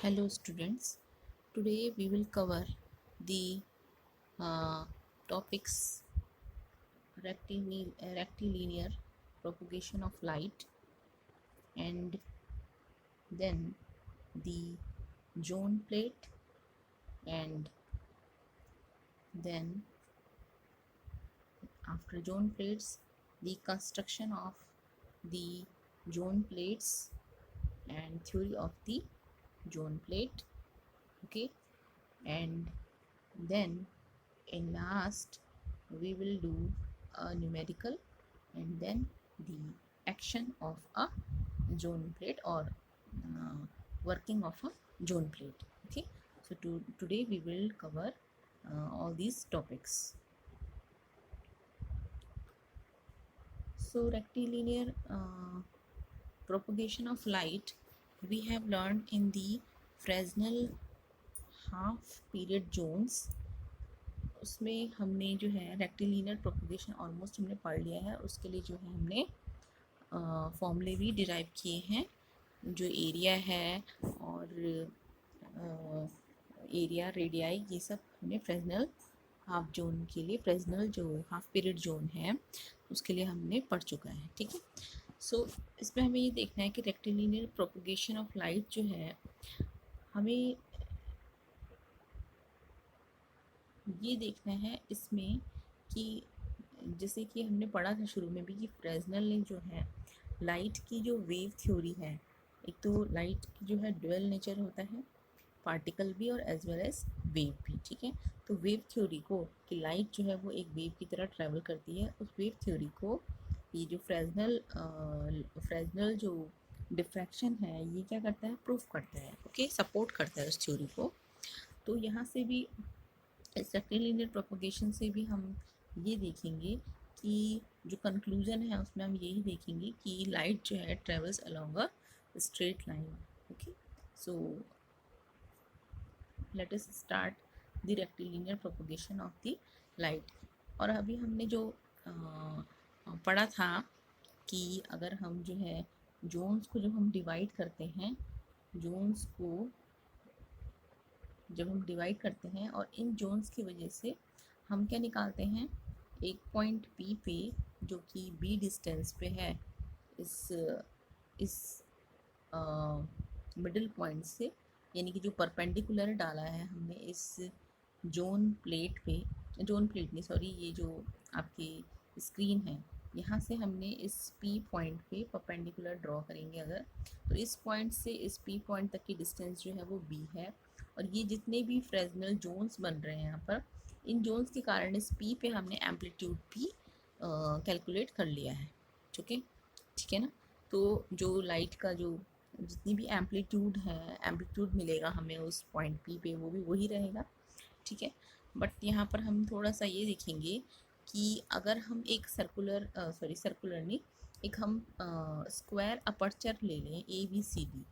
Hello students, today we will cover the topics rectilinear propagation of light and then the zone plate and then after zone plates the construction of the zone plates and theory of the zone plate. Okay, and then in last we will do a numerical and then the action of a zone plate or working of a zone plate. Okay, so today we will cover all these topics. So rectilinear propagation of light we have learned in the Fresnel half period zones. उसमें हमने जो है rectilinear propagation almost हमने पढ़ लिया है. उसके लिए जो है हमने फॉर्मूले भी डिराइव किए हैं. जो एरिया है और एरिया रेडियाई ये सब हमने फ्रेस्नेल हाफ जोन के लिए, फ्रेस्नेल जो हाफ पीरियड जोन है उसके लिए हमने पढ़ चुका है. ठीक है, सो इसमें हमें ये देखना है कि रेक्टिलिनियर प्रोपगेशन ऑफ लाइट जो है हमें ये देखना है इसमें कि जैसे कि हमने पढ़ा था शुरू में भी कि फ्रेस्नेल ने जो है लाइट की जो वेव थ्योरी है, एक तो लाइट की जो है ड्यूअल नेचर होता है, पार्टिकल भी और एज वेल एज वेव भी. ठीक है, तो वेव थ्योरी को कि लाइट जो है वो एक वेव की तरह ट्रैवल करती है, उस वेव थ्योरी को ये जो फ्रेस्नेल जो डिफ्रैक्शन है ये क्या करता है, प्रूफ करता है. ओके, सपोर्ट करता है उस थ्योरी को. तो यहाँ से भी इस रेक्टिलिनियर प्रोपगेशन से भी हम ये देखेंगे कि जो कंक्लूजन है उसमें हम यही देखेंगे कि लाइट जो है travels along a straight line. Okay, so let us start the rectilinear propagation of the light. और अभी हमने जो पढ़ा था कि अगर हम जो है जोन्स को जब हम डिवाइड करते हैं, जोन्स को जब हम डिवाइड करते हैं और इन जोन्स की वजह से हम क्या निकालते हैं, एक पॉइंट पी पे जो कि बी डिस्टेंस पे है इस मिडिल पॉइंट से, यानी कि जो परपेंडिकुलर डाला है हमने इस जोन प्लेट पे, जोन प्लेट नहीं सॉरी, ये जो आपकी स्क्रीन है यहाँ से हमने इस पी पॉइंट पे परपेंडिकुलर ड्रॉ करेंगे अगर, तो इस पॉइंट से इस पी पॉइंट तक की डिस्टेंस जो है वो बी है. और ये जितने भी फ्रेस्नेल जोन्स बन रहे हैं यहाँ पर, इन जोन्स के कारण इस पी पे हमने एम्पलीट्यूड भी कैलकुलेट कर लिया है. ठीक है ना. तो जो लाइट का जो जितनी भी एम्पलीट्यूड है, एम्पलीट्यूड मिलेगा हमें उस पॉइंट पी पे, वो भी वही रहेगा. ठीक है, बट यहाँ पर हम थोड़ा सा ये देखेंगे कि अगर हम एक सर्कुलर नहीं, एक हम स्क्वायर अपर्चर ले लें A B C D.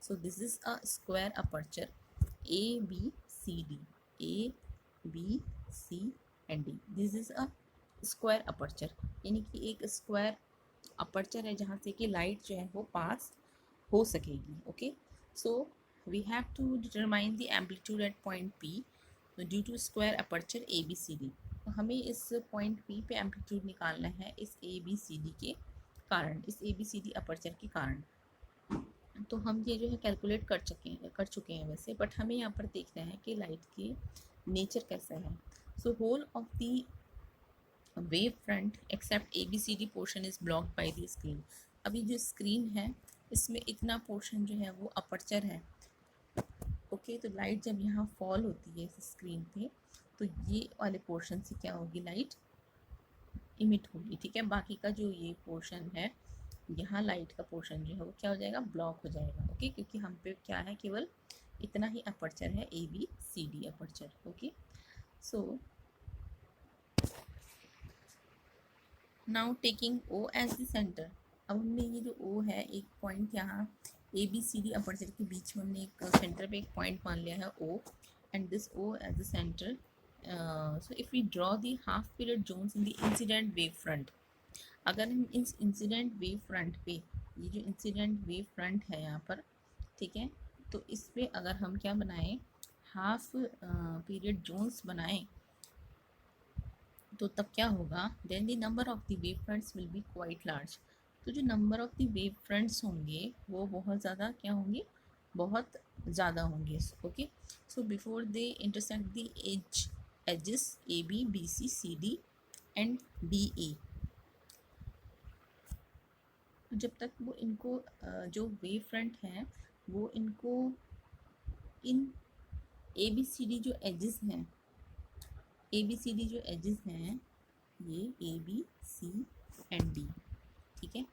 So this is a square aperture A B C D, A B C and D. This is a square aperture, यानी कि एक स्क्वायर अपर्चर है जहाँ से कि लाइट जो है वो पास हो सकेगी. Okay, so we have to determine the amplitude at point P due to square aperture A B C D. तो हमें इस पॉइंट पी पे एम्पलीट्यूड निकालना है इस ए बी सी डी के कारण, इस A B C D aperture के कारण. तो हम ये जो है कैलकुलेट कर चुके हैं वैसे, बट हमें यहाँ पर देखना है कि लाइट की नेचर कैसा है. So whole of the wave front except A B C D portion is blocked by the screen. अभी जो स्क्रीन है इसमें इतना पोर्शन जो है वो अपर्चर है. ओके, तो लाइट जब यहाँ फॉल होती है इस स्क्रीन पे तो ये वाले पोर्शन से क्या होगी, लाइट इमिट होगी. ठीक है, बाकी का जो ये पोर्शन है यहाँ लाइट का पोर्शन जो है वो क्या हो जाएगा, ब्लॉक हो जाएगा. ओके, क्योंकि हम पे क्या है, केवल इतना ही अपर्चर है, A B C D aperture. Okay, so now taking O as the centre. अब हमने ये जो ओ है, एक पॉइंट यहाँ A B C D aperture के बीच में हमने एक सेंटर पे एक पॉइंट मान लिया है O, and this O as the centre. So if we draw the half period zones in the incident wave front, अगर हम इस इंसिडेंट वेव फ्रंट पे, ये जो इंसिडेंट वेव फ्रंट है यहाँ पर, ठीक है, तो इस पे अगर हम क्या बनाएं, हाफ पीरियड जोन्स बनाएं, तो तब क्या होगा, then the number of the wave fronts will be quite large. तो जो number of the wave fronts होंगे वो बहुत ज़्यादा क्या होंगे, बहुत ज़्यादा होंगे। Okay, so before they intersect the edges A B B C C D and D A, जब तक वो इनको जो वेव फ्रंट हैं वो इनको इन ए बी सी डी जो एजेस हैं, ए बी सी डी जो एजेस हैं, ये A B C and D, ठीक है।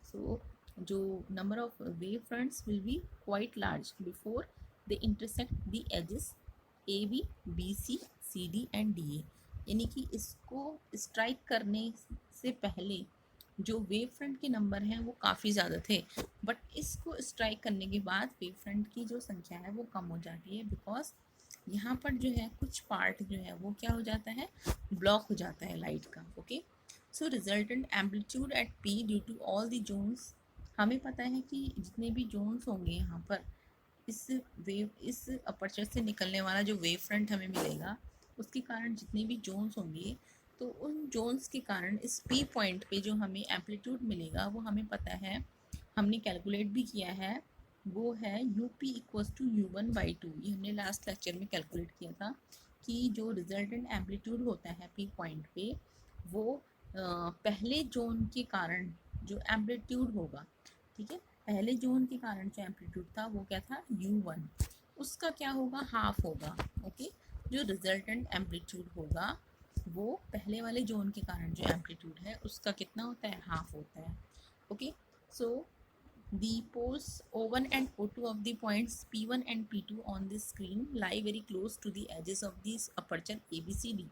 सो जो number of wave fronts will be quite large before they intersect the edges A B B C C D and D A, यानी कि इसको strike करने से पहले जो वेव फ्रंट के नंबर हैं वो काफ़ी ज़्यादा थे, बट इसको स्ट्राइक करने के बाद वेव फ्रंट की जो संख्या है वो कम हो जाती है, बिकॉज यहाँ पर जो है कुछ पार्ट जो है वो क्या हो जाता है, ब्लॉक हो जाता है लाइट का। Okay, so resultant amplitude at P due to all the zones, हमें पता है कि जितने भी जोन्स होंगे यहाँ पर इस अपर्चर से निकलने वाला जो वेव फ्रंट हमें मिलेगा उसके कारण जितने भी जोन्स होंगे, तो उन जोन्स के कारण इस पी पॉइंट पे जो हमें एम्पलीट्यूड मिलेगा वो हमें पता है, हमने कैलकुलेट भी किया है, वो है U P equals to U one by two. ये हमने लास्ट लेक्चर में कैलकुलेट किया था कि जो रिजल्टेंट एम्पलीट्यूड होता है पी पॉइंट पे, वो पहले जोन के कारण जो एम्पलीट्यूड होगा, ठीक है, पहले जोन के कारण जो एम्पलीट्यूड था वो क्या था, u1, उसका क्या होगा, हाफ होगा। ओके, जो रिजल्टेंट एम्पलीट्यूड होगा वो पहले वाले जोन के कारण जो एम्पलीट्यूड है उसका कितना होता है, हाफ होता है। Okay, so the poles O1 and O2 of the points P1 and P2 on this screen lie very close to the edges of this aperture ABCD।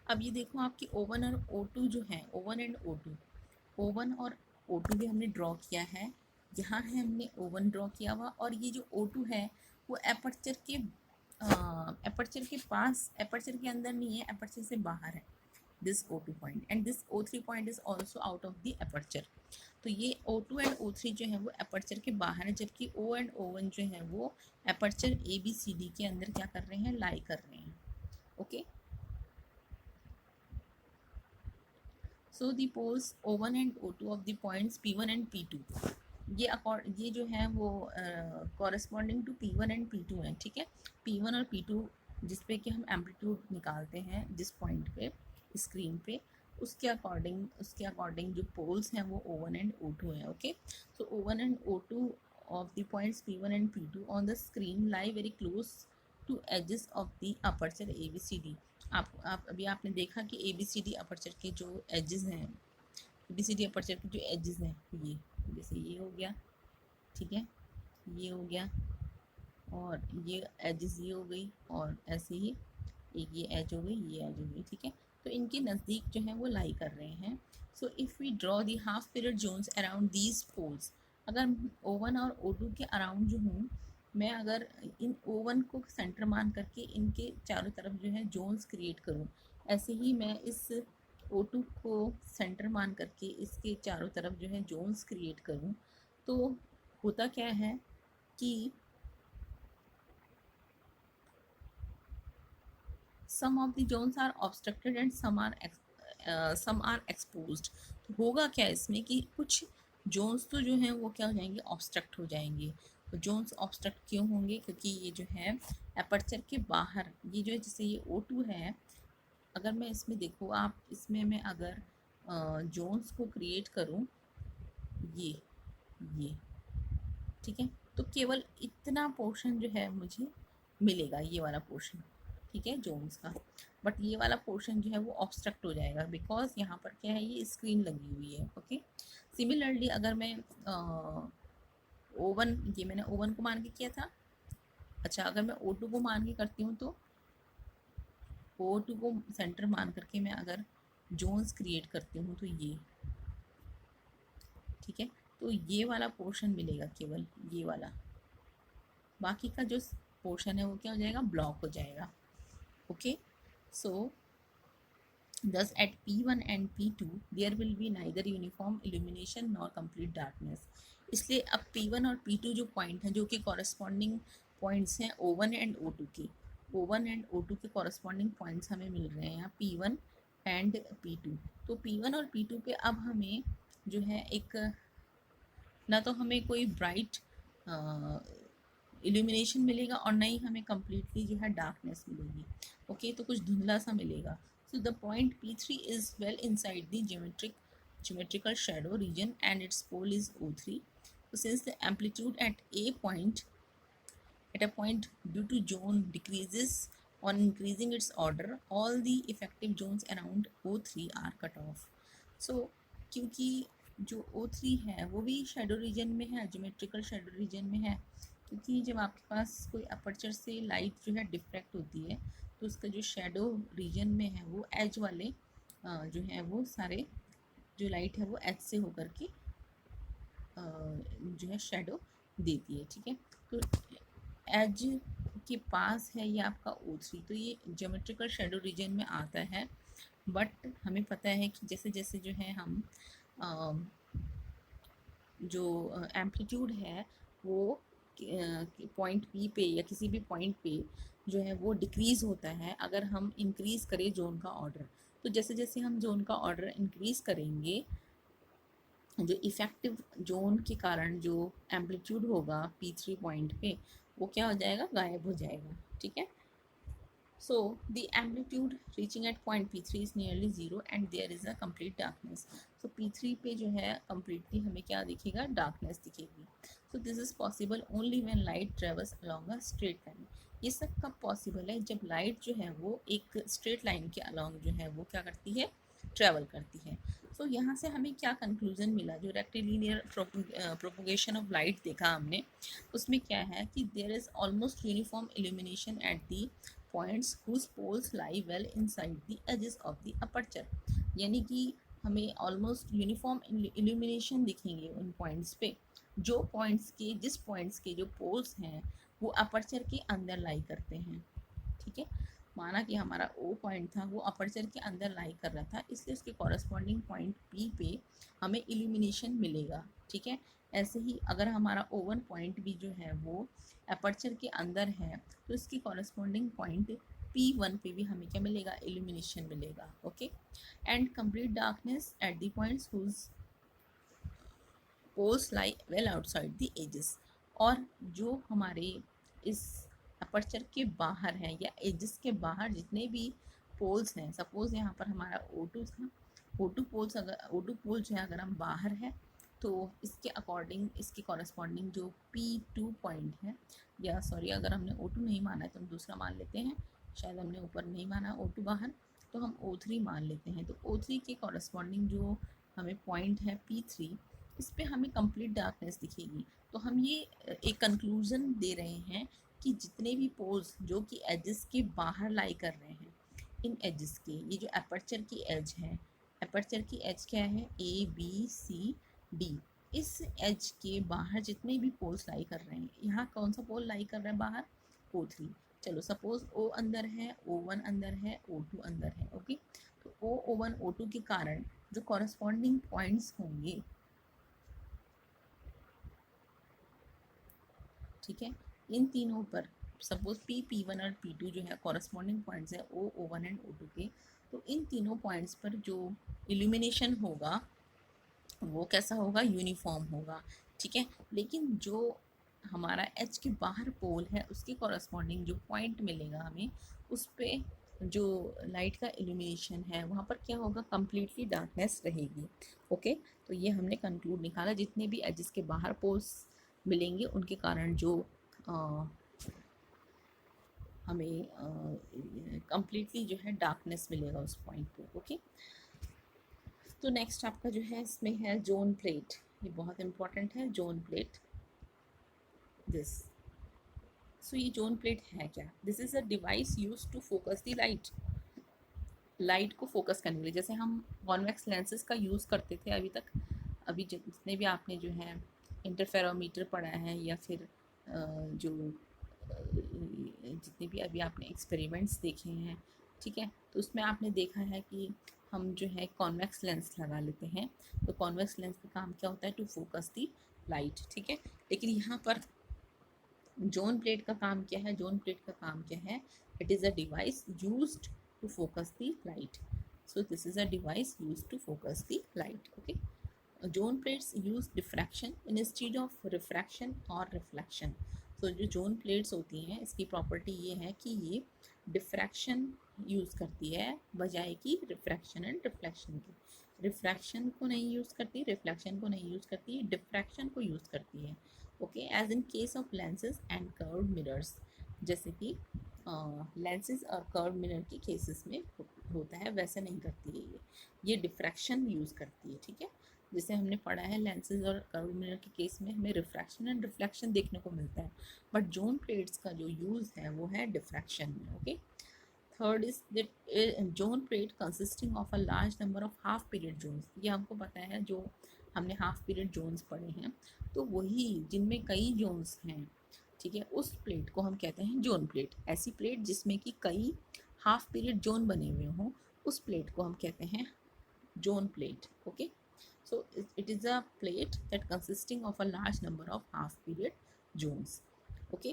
अब ये देखो आपकी O1 और O2 जो है, O1 एंड O2, O1 और O2 भी हमने ड्रॉ किया है, यहाँ है हमने O1 ड्रॉ किया हुआ, और ये जो O2 है वो एपर्चर के पास, एपर्चर के अंदर नहीं है, एपर्चर से बाहर है this O2 point, and this O3 point is also out of the aperture. तो ये O2 एंड O3 जो है वो एपर्चर के बाहर है, जबकि O एंड O1 जो है वो एपर्चर ABCD के अंदर क्या कर रहे हैं, लाई कर रहे हैं। Okay, so the poles O1 and O2 of the points P1 and P2, ये जो है वो corresponding to P1 and P2 है, ठीक है। P1 और P2 जिस पे कि हम एम्पलीट्यूड निकालते हैं जिस पॉइंट पे स्क्रीन पे, उसके अकॉर्डिंग जो पोल्स हैं वो O1 एंड O2 हैं। Okay, so O1 and O2 of the points P1 and P2 on the screen lie very close to edges of the aperture ABCD। आप अभी आपने देखा कि ABCD अपर्चर के जो एजेस हैं, ABCD अपर्चर के जो एजेस हैं, ये जैसे ये हो गया, ठीक है, ये हो गया, और ये एजेस ये हो गई, और ऐसे ही एक ये एज हो गई, ये एज हो गई, ठीक है। तो इनके नज़दीक जो है वो लाई कर रहे हैं। So if we draw the half period zones around these poles, अगर O1 और O2 के अराउंड जो हूँ मैं, अगर इन O1 को सेंटर मान करके इनके चारों तरफ जो है जोन्स क्रिएट करूँ, ऐसे ही मैं इस O2 को सेंटर मान करके इसके चारों तरफ जो है जोन्स क्रिएट करूँ, तो होता क्या है कि some of the zones are obstructed and some are exposed। तो होगा क्या इसमें कि कुछ जोन्स तो जो हैं वो क्या हो जाएंगे, ऑब्स्ट्रक्ट हो जाएंगे। तो जोन्स ऑब्स्ट्रक्ट क्यों होंगे, क्योंकि ये जो है एपर्चर के बाहर, ये जो है जैसे ये O2 है, अगर मैं इसमें देखो आप, इसमें मैं अगर जोन्स को क्रिएट करूँ, ये ठीक है, तो केवल इतना पोर्शन जो है मुझे मिलेगा, ये वाला पोर्शन, ठीक है, जोन्स का, बट ये वाला पोर्शन जो है वो ऑब्स्ट्रक्ट हो जाएगा, बिकॉज यहाँ पर क्या है, ये स्क्रीन लगी हुई है। ओके, सिमिलरली अगर मैं O1, ये मैंने O1 को मान के किया था, अच्छा अगर मैं O2 को मान के करती हूँ, तो O2 को सेंटर मान करके मैं अगर जोन्स क्रिएट करती हूँ, तो ये ठीक है, तो ये वाला पोर्शन मिलेगा, केवल ये वाला, बाकी का जो पोर्शन है वो क्या हो जाएगा, ब्लॉक हो जाएगा। Okay, so thus at P1 and P2 there will be neither uniform illumination nor complete darkness। इसलिए अब P1 और P2 जो पॉइंट हैं, जो कि कॉरस्पॉन्डिंग पॉइंट्स हैं O1 एंड O2 के, O1 एंड O2 के कॉरस्पॉन्डिंग पॉइंट्स हमें मिल रहे हैं यहाँ P1 एंड P2। तो P1 और P2 पे अब हमें जो है एक, ना तो हमें कोई ब्राइट इल्यूमिनेशन मिलेगा और ना ही हमें कम्प्लीटली जो है डार्कनेस मिलेगी। ओके, तो कुछ धुंधला सा मिलेगा। So the point P3 is well inside the geometrical shadow region and its pole is O3. So since the amplitude at a point due to zone decreases on increasing its order, all the effective zones around O3 are cut off. So क्योंकि जो O3 है वो भी shadow reason में है, geometrical shadow reason में है, क्योंकि जब आपके पास कोई अपर्चर से लाइट जो है डिफ्रैक्ट होती है तो उसका जो शेडो रीजन में है वो एज वाले जो है वो सारे जो लाइट है वो एज से होकर के जो है शेडो देती है। ठीक है, तो एज के पास है ये आपका O3, तो ये ज्योमेट्रिकल शेडो रीजन में आता है। बट हमें पता है कि जैसे जैसे जो है हम जो एम्पलीट्यूड है वो पॉइंट P पे या किसी भी पॉइंट पे जो है वो डिक्रीज़ होता है अगर हम इंक्रीज़ करें जोन का ऑर्डर। तो जैसे जैसे हम जोन का ऑर्डर इंक्रीज़ करेंगे, जो इफ़ेक्टिव जोन के कारण जो एम्पलीट्यूड होगा P3 पॉइंट पे वो क्या हो जाएगा, गायब हो जाएगा। ठीक है, so the amplitude reaching at point P3 is nearly zero and there is a complete darkness. So P3 पे जो है completely हमें क्या दिखेगा, darkness दिखेगी। So this is possible only when light travels along a straight line. ये सब कब पॉसिबल है, जब लाइट जो है वो एक स्ट्रेट लाइन के अलॉन्ग जो है वो क्या करती है, ट्रेवल करती है। सो यहाँ से हमें क्या कंक्लूजन मिला, जो रेक्टिलिनियर प्रोपोगेशन ऑफ लाइट देखा हमने, उसमें क्या है कि there is almost uniform illumination at the points whose poles lie well inside the edges of the aperture। यानी कि हमें ऑलमोस्ट यूनिफॉर्म इल्यूमिनेशन दिखेंगे उन पॉइंट्स पे जो पॉइंट्स के, जिस पॉइंट्स के जो पोल्स हैं वो अपर्चर के अंदर लाई करते हैं। ठीक है, माना कि हमारा O पॉइंट था वो अपर्चर के अंदर लाई कर रहा था, इसलिए उसके कॉरस्पॉन्डिंग पॉइंट P पे हमें इल्यूमिनेशन मिलेगा। ठीक है, ऐसे ही अगर हमारा O1 पॉइंट भी जो है वो अपर्चर के अंदर है तो इसकी कॉरस्पॉन्डिंग पॉइंट P1 पे भी हमें क्या मिलेगा, इल्यूमिनेशन मिलेगा। Okay, and complete darkness at the points whose poles lie well outside the edges. और जो हमारे इस अपर्चर के बाहर हैं या एजेस के बाहर जितने भी पोल्स हैं, सपोज यहाँ पर हमारा O2 था, O2 पोल्स, अगर O2 पोल जो है अगर हम बाहर है तो इसके अकॉर्डिंग इसके कॉरस्पॉन्डिंग जो P2 पॉइंट है, या सॉरी अगर हमने O2 नहीं माना है तो हम दूसरा मान लेते हैं, शायद हमने ऊपर नहीं माना O2 बाहर, तो हम O3 मान लेते हैं। तो O3 के कॉरस्पॉन्डिंग जो हमें पॉइंट है P3, इस पे हमें कंप्लीट डार्कनेस दिखेगी। तो हम ये एक कंक्लूज़न दे रहे हैं कि जितने भी पोल्स जो कि एजेस के बाहर लाई कर रहे हैं, इन एजेस के, ये जो अपर्चर की एज है, अपर्चर की एज क्या है, ABCD, इस एज के बाहर जितने भी पोल्स लाई कर रहे हैं, यहाँ कौन सा पोल लाई कर रहा है बाहर, O3। चलो सपोज O अंदर है, O1 अंदर है, O2 अंदर है। ओके, तो O1 O2 के कारण जो कॉरस्पॉन्डिंग पॉइंट्स होंगे, ठीक है, इन तीनों पर सपोज P1 और P2 जो है कॉरस्पॉन्डिंग पॉइंट्स है O1 एंड O2 के, तो इन तीनों पॉइंट्स पर जो इल्यूमिनेशन होगा वो कैसा होगा, यूनिफॉर्म होगा। ठीक है, लेकिन जो हमारा एच के बाहर पोल है उसके कॉरस्पॉन्डिंग जो पॉइंट मिलेगा हमें, उस पर जो लाइट का इल्यूमिनेशन है वहाँ पर क्या होगा, कम्प्लीटली डार्कनेस रहेगी। ओके, तो ये हमने कंक्लूड निकाला, जितने भी एजेस के बाहर पोल्स मिलेंगे उनके कारण जो हमें कम्प्लीटली जो है डार्कनेस मिलेगा उस पॉइंट पे। ओके, तो नेक्स्ट आपका जो है इसमें है जोन प्लेट, ये बहुत इंपॉर्टेंट है जोन प्लेट। दिस, सो ये जोन प्लेट है क्या, this is a device use to focus the light, light को फोकस करने के लिए, जैसे हम कॉन्वेक्स लेंसेज का यूज़ करते थे अभी तक, अभी जितने भी आपने जो है इंटरफेरोमीटर पढ़ा है या फिर जो जितने भी अभी आपने एक्सपेरिमेंट्स देखे हैं, ठीक है, तो उसमें आपने देखा है कि हम जो है कॉन्वेक्स लेंस लगा लेते हैं। तो कॉन्वेक्स लेंस का काम क्या होता है, टू फोकस दी लाइट, ठीक है। लेकिन यहाँ पर जोन प्लेट का काम क्या है, जोन प्लेट का काम क्या है, it is a device used to focus the light, so this is a device used to focus the light, okay. Zone plates use diffraction instead of refraction और reflection. तो जो जोन प्लेट्स होती हैं इसकी प्रॉपर्टी ये है कि ये डिफ्रैक्शन यूज़ करती है बजाय कि रिफ्रैक्शन एंड रिफ्लेक्शन की। रिफ्रैक्शन को नहीं यूज़ करती, रिफ्लेक्शन को नहीं यूज़ करती, डिफ्रैक्शन को यूज़ करती है, ओके। As in case of lenses and curve mirrors, जैसे कि लेंसेज और कर्व मिरर के केसेस में होता है, वैसे नहीं करती है ये डिफ्रैक्शन यूज़ करती है, ठीक है। जैसे हमने पढ़ा है लेंसेज और कर्व मिरर के केस में हमें रिफ्रैक्शन एंड रिफ्लेक्शन देखने को मिलता है, बट जोन प्लेट्स का जो यूज़ है वो है डिफ्रैक्शन में, okay. Third is that zone plate consisting of a large number of half period zones, ये हमको पता है जो हमने हाफ पीरियड जोन्स पढ़े हैं, तो वही जिनमें कई जोन्स हैं, ठीक है, उस प्लेट को हम कहते हैं जोन प्लेट। ऐसी प्लेट जिसमें कि कई हाफ पीरियड जोन बने हुए हों, उस प्लेट को हम कहते हैं zone plate, okay. So it is a plate that consisting of a large number of half period zones, okay.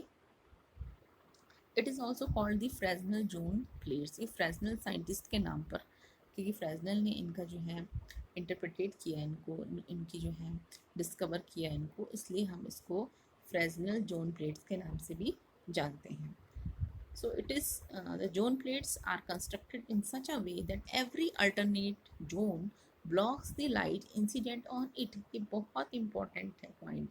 It is also called the Fresnel zone plates, ये Fresnel scientist के नाम पर, क्योंकि फ्रेजनल ने इनका जो है इंटरप्रेटेट किया इनको, इनकी जो है डिस्कवर किया इनको, इसलिए हम इसको फ्रेजनल जोन प्लेट्स के नाम से भी जानते हैं। So it is the zone plates are constructed in such a way that every alternate zone blocks the light incident on it। ये बहुत इंपॉर्टेंट है पॉइंट,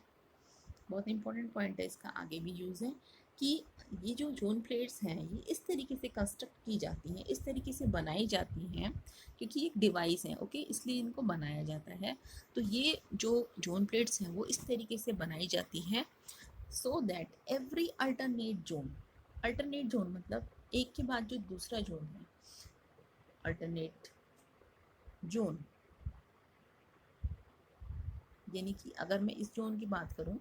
बहुत इंपॉर्टेंट पॉइंट है, इसका आगे भी यूज़ है कि ये जो जोन प्लेट्स हैं ये इस तरीके से कंस्ट्रक्ट की जाती हैं, इस तरीके से बनाई जाती हैं, क्योंकि एक डिवाइस है, ओके, इसलिए इनको बनाया जाता है। तो ये जो जोन प्लेट्स हैं वो इस तरीके से बनाई जाती हैं so that every alternate zone मतलब एक के बाद जो दूसरा जोन है, अल्टरनेट जोन, यानी कि अगर मैं इस जोन की बात करूं,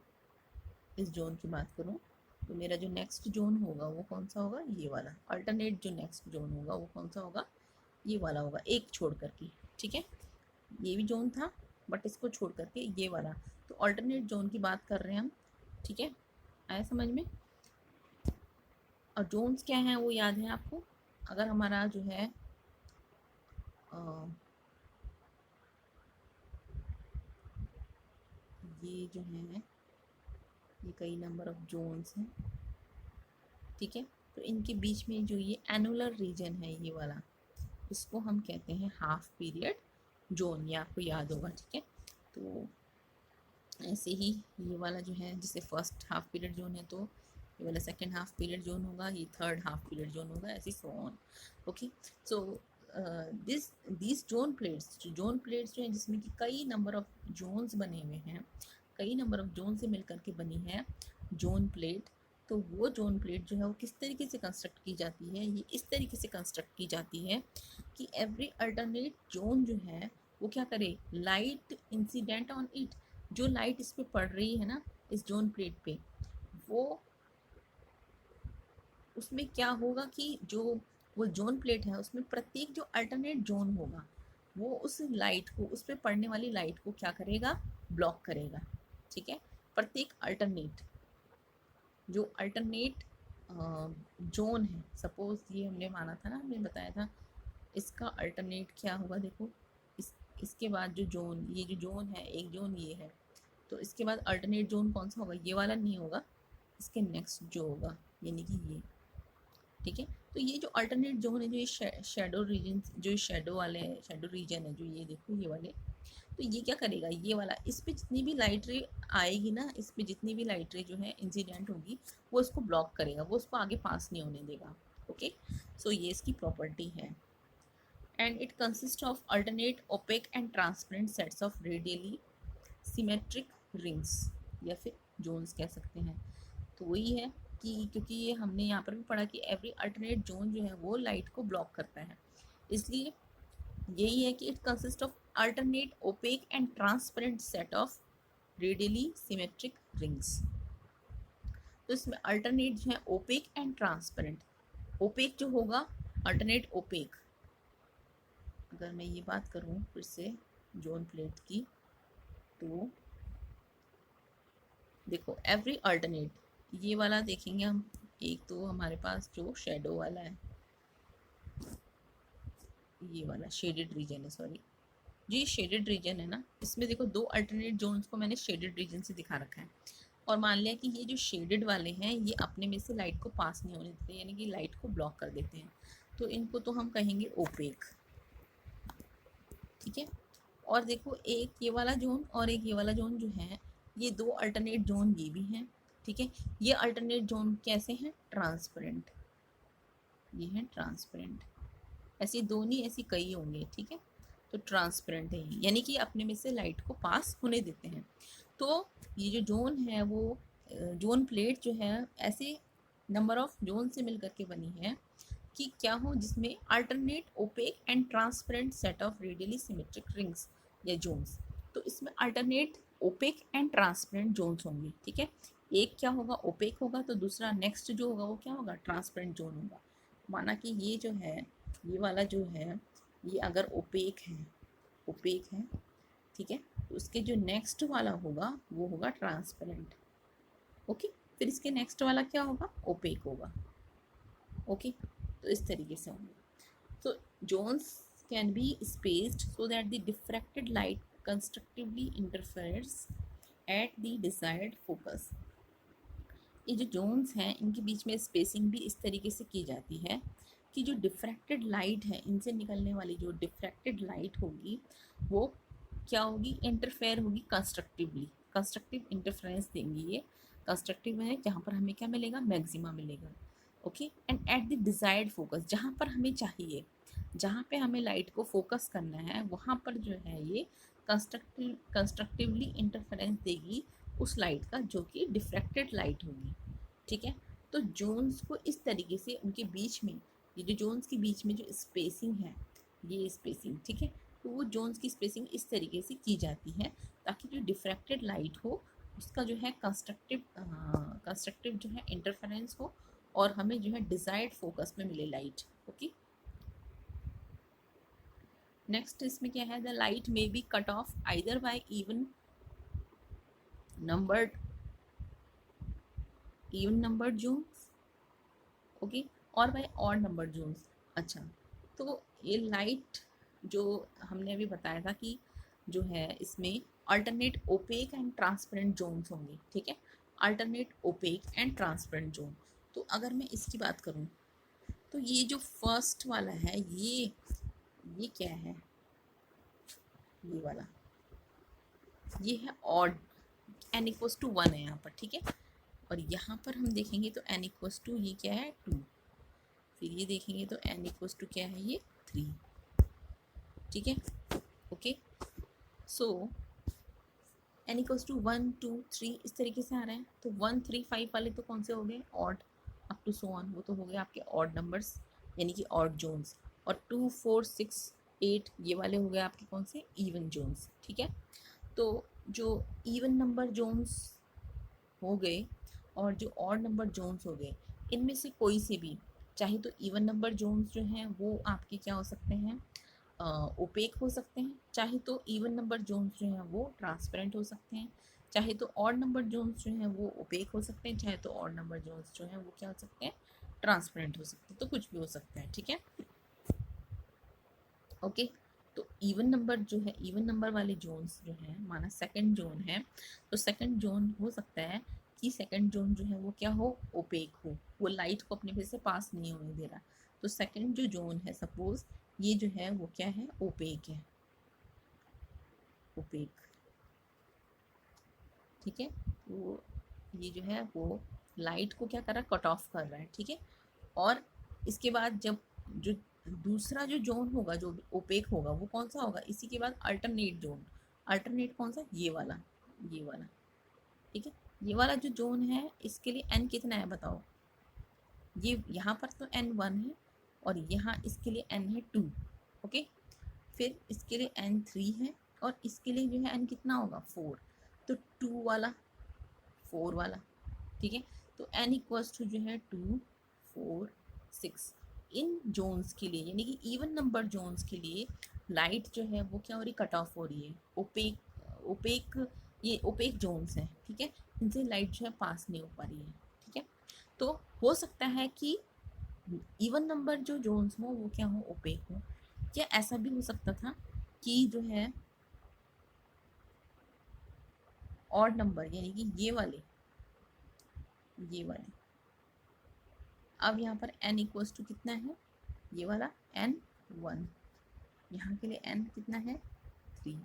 इस जोन की बात करूं, तो मेरा जो नेक्स्ट जोन होगा वो कौन सा होगा, ये वाला। अल्टरनेट जो नेक्स्ट जोन होगा वो कौन सा होगा, ये वाला होगा, एक छोड़ करके, ठीक है। ये भी जोन था बट इसको छोड़ करके ये वाला, तो अल्टरनेट जोन की बात कर रहे हैं हम, ठीक है, आया समझ में। और जोन्स क्या हैं वो याद है आपको, अगर हमारा जो है ये जो है ये कई नंबर ऑफ जोन्स हैं, ठीक है, तो इनके बीच में जो ये एनुलर रीजन है ये वाला, इसको हम कहते हैं हाफ पीरियड जोन, ये आपको याद होगा, ठीक है। तो ऐसे ही ये वाला जो है जैसे फर्स्ट हाफ पीरियड जोन है तो ये वाला सेकेंड हाफ पीरियड जोन होगा, ये थर्ड हाफ पीरियड जोन होगा, ऐसे so on, okay. So this zone plates जो हैं जिसमें कि कई नंबर ऑफ जोन्स बने हुए हैं, कई नंबर ऑफ जोन से मिलकर के बनी है जोन प्लेट, तो वो जोन प्लेट जो है वो किस तरीके से कंस्ट्रक्ट की जाती है, ये इस तरीके से कंस्ट्रक्ट की जाती है कि एवरी अल्टरनेट जोन जो है वो क्या करे, लाइट इंसिडेंट ऑन इट, जो लाइट इस पे पड़ रही है ना इस जोन प्लेट पे, वो उसमें क्या होगा कि जो वो जोन प्लेट है उसमें प्रत्येक जो अल्टरनेट जोन होगा वो उस लाइट को, उस पर पड़ने वाली लाइट को क्या करेगा, ब्लॉक करेगा, ठीक है। प्रत्येक अल्टरनेट जो अल्टरनेट जोन है, सपोज ये हमने माना था ना, हमने बताया था इसका अल्टरनेट क्या होगा, देखो इसके बाद जो जोन, ये जो जोन है एक जोन ये है, तो इसके बाद अल्टरनेट जोन कौन सा होगा, ये वाला नहीं होगा, इसके नेक्स्ट जो होगा यानी कि ये, ठीक है। तो ये जो अल्टरनेट जोन है, जो ये शेडो रीजन, जो शेडो वाले शेडो रीजन है, जो ये देखो ये वाले, तो ये क्या करेगा, ये वाला इस पे जितनी भी लाइट रे आएगी ना, इस पे जितनी भी लाइट रे जो है इंसिडेंट होगी वो इसको ब्लॉक करेगा, वो उसको आगे पास नहीं होने देगा, ओके। सो ये इसकी प्रॉपर्टी है। And it consist of alternate opaque and transparent sets of radially symmetric rings, या फिर जोन्स कह सकते हैं। तो वही है कि क्योंकि ये हमने यहाँ पर भी पढ़ा कि एवरी अल्टरनेट जोन जो है वो लाइट को ब्लॉक करता है, इसलिए यही है कि it consist of alternate opaque and transparent set of radially symmetric rings. तो इसमें अल्टरनेट जो है ओपेक एंड ट्रांसपेरेंट, ओपेक जो होगा अल्टरनेट ओपेक, अगर मैं ये बात करूँ फिर से जोन प्लेट की, तो देखो एवरी अल्टरनेट, ये वाला देखेंगे हम, एक तो हमारे पास जो शेडो वाला है, ये वाला शेडेड रीजन है, सॉरी जी शेडेड रीजन है ना, इसमें देखो दो अल्टरनेट जोन्स को मैंने शेडेड रीजन से दिखा रखा है। और मान लिया कि ये जो शेडेड वाले हैं ये अपने में से लाइट को पास नहीं होने देते, यानी कि लाइट को ब्लॉक कर देते हैं, तो इनको तो हम कहेंगे ओपेक। ठीक है, और देखो एक ये वाला जोन और एक ये वाला जोन जो है, ये दो अल्टरनेट जोन ये भी हैं। ठीक है, ये अल्टरनेट जोन कैसे हैं, ट्रांसपेरेंट, ये है ट्रांसपेरेंट। ऐसी दो नहीं, ऐसी कई होंगे। ठीक है, तो ट्रांसपेरेंट है ये, यानी कि अपने में से लाइट को पास होने देते हैं। तो ये जो जोन है वो जोन प्लेट जो है ऐसे नंबर ऑफ जोन से मिलकर के बनी है कि क्या हो, जिसमें alternate opaque and transparent set of radially symmetric rings या जोन्स। तो इसमें alternate opaque and transparent zones होंगे। ठीक है, एक क्या होगा, ओपेक होगा, तो दूसरा नेक्स्ट जो होगा वो क्या होगा, ट्रांसपेरेंट जोन होगा। माना कि ये जो है, ये वाला जो है, ये अगर ओपेक है, ओपेक है, ठीक है, तो उसके जो नेक्स्ट वाला होगा वो होगा ट्रांसपेरेंट। ओके, फिर इसके नेक्स्ट वाला क्या होगा, ओपेक होगा। ओके, तो इस तरीके से होंगे। So zones can be spaced so that the diffracted light constructively interferes at the desired focus। ये जो जोन्स हैं इनके बीच में स्पेसिंग भी इस तरीके से की जाती है कि जो डिफ्रैक्टेड लाइट है, इनसे निकलने वाली जो डिफ्रैक्टेड लाइट होगी वो क्या होगी, इंटरफेयर होगी कंस्ट्रक्टिवली, कंस्ट्रक्टिव इंटरफेरेंस देंगी ये। कंस्ट्रक्टिव है जहाँ पर हमें क्या मिलेगा, मैक्सिमा मिलेगा। Okay, and at the desired focus, जहाँ पर हमें चाहिए, जहाँ पे हमें लाइट को फोकस करना है वहाँ पर जो है ये कंस्ट्रक्टिवली इंटरफेरेंस देगी उस लाइट का जो कि डिफ्रैक्टेड लाइट होगी। ठीक है, तो जोन्स को इस तरीके से उनके बीच में, ये जो जोन्स के बीच में जो स्पेसिंग है, ये स्पेसिंग, ठीक है, तो वो जोन्स की स्पेसिंग इस तरीके से की जाती है ताकि जो डिफ्रैक्टेड लाइट हो उसका जो है कंस्ट्रक्टिव जो है इंटरफेरेंस हो और हमें जो है डिजायर्ड फोकस में मिले लाइट। ओके, नेक्स्ट इसमें क्या है, the light may be cut off either by numbered even numbered zones, okay, और बाय ऑड नंबर जोन्स। अच्छा, तो ये लाइट जो हमने अभी बताया था कि जो है इसमें alternate opaque and transparent zones होंगे। ठीक है, alternate opaque and transparent zone. तो अगर मैं इसकी बात करूं तो ये जो फर्स्ट वाला है ये क्या है, ये वाला, ये है ऑड, n इक्वल्स टू 1 है यहाँ पर। ठीक है, और यहाँ पर हम देखेंगे तो n इक्वल्स टू ये क्या है 2, फिर ये देखेंगे तो n इक्वल्स टू क्या है ये 3। ठीक है, okay, so n equals to 1 2 3 इस तरीके से आ रहे हैं। तो 1 3 5 वाले तो कौन से हो गए, odd, up to so on, वो तो हो गए आपके ऑड नंबर्स यानी कि ऑड जोन्स। और 2 4 6 8 ये वाले हो गए आपके कौन से, इवन जोन्स। ठीक है, तो जो इवन नंबर जोन्स हो गए और जो ऑड नंबर जोन्स हो गए, इनमें से कोई से भी, चाहे तो इवन नंबर जोन्स जो हैं वो आपके क्या हो सकते हैं, ओपेक हो सकते हैं, चाहे तो इवन नंबर जोन्स जो हैं वो ट्रांसपेरेंट हो सकते हैं, चाहे तो ऑड नंबर जोन्स जो हैं वो ओपेक हो सकते हैं, चाहे तो ऑड नंबर जोन्स जो हैं वो क्या हो सकते हैं, ट्रांसपेरेंट हो सकते हैं, तो कुछ भी हो सकता है। ठीक है, ओके, तो इवन नंबर जो है, इवन नंबर वाले जोन्स जो हैं, माना सेकंड जोन है, तो सेकंड जोन हो सकता है कि सेकंड जोन जो है वो क्या हो, ओपेक हो, वो लाइट को अपने फेस से पास नहीं होने दे रहा। तो सेकंड जो जोन है सपोज ये जो है वो क्या है, ओपेक है, ओपेक। ठीक है, वो ये जो है वो लाइट को क्या कर रहा है, कट ऑफ कर रहा है। ठीक है, और इसके बाद जब जो दूसरा जो जोन होगा जो ओपेक होगा वो कौन सा होगा, इसी के बाद अल्टरनेट जोन। अल्टरनेट कौन सा, ये वाला, ये वाला। ठीक है, ये वाला जो जोन है इसके लिए n कितना है बताओ, ये यहाँ पर तो n1 है और यहाँ इसके लिए n है 2। ओके, फिर इसके लिए n 3 है और इसके लिए जो है n कितना होगा 4, तो 2 वाला 4 वाला। ठीक है, तो n इक्वल्स टू जो है 2 4 6 इन जोन्स के लिए, यानी कि इवन नंबर जोन्स के लिए लाइट जो है वो क्या हो रही, कट ऑफ हो रही है, ओपेक, ओपेक, ये ओपेक जोन्स हैं। ठीक है, इनसे लाइट जो है पास नहीं हो पा रही है, ठीक है। तो हो सकता है कि इवन नंबर जो जोन्स हो वो क्या हो, ओपेक हो, या ऐसा भी हो सकता था कि जो है ऑड नंबर यानी कि ये वाले अब यहाँ पर n इक्वल्स टू कितना है, ये वाला n1, यहाँ के लिए n कितना है 3।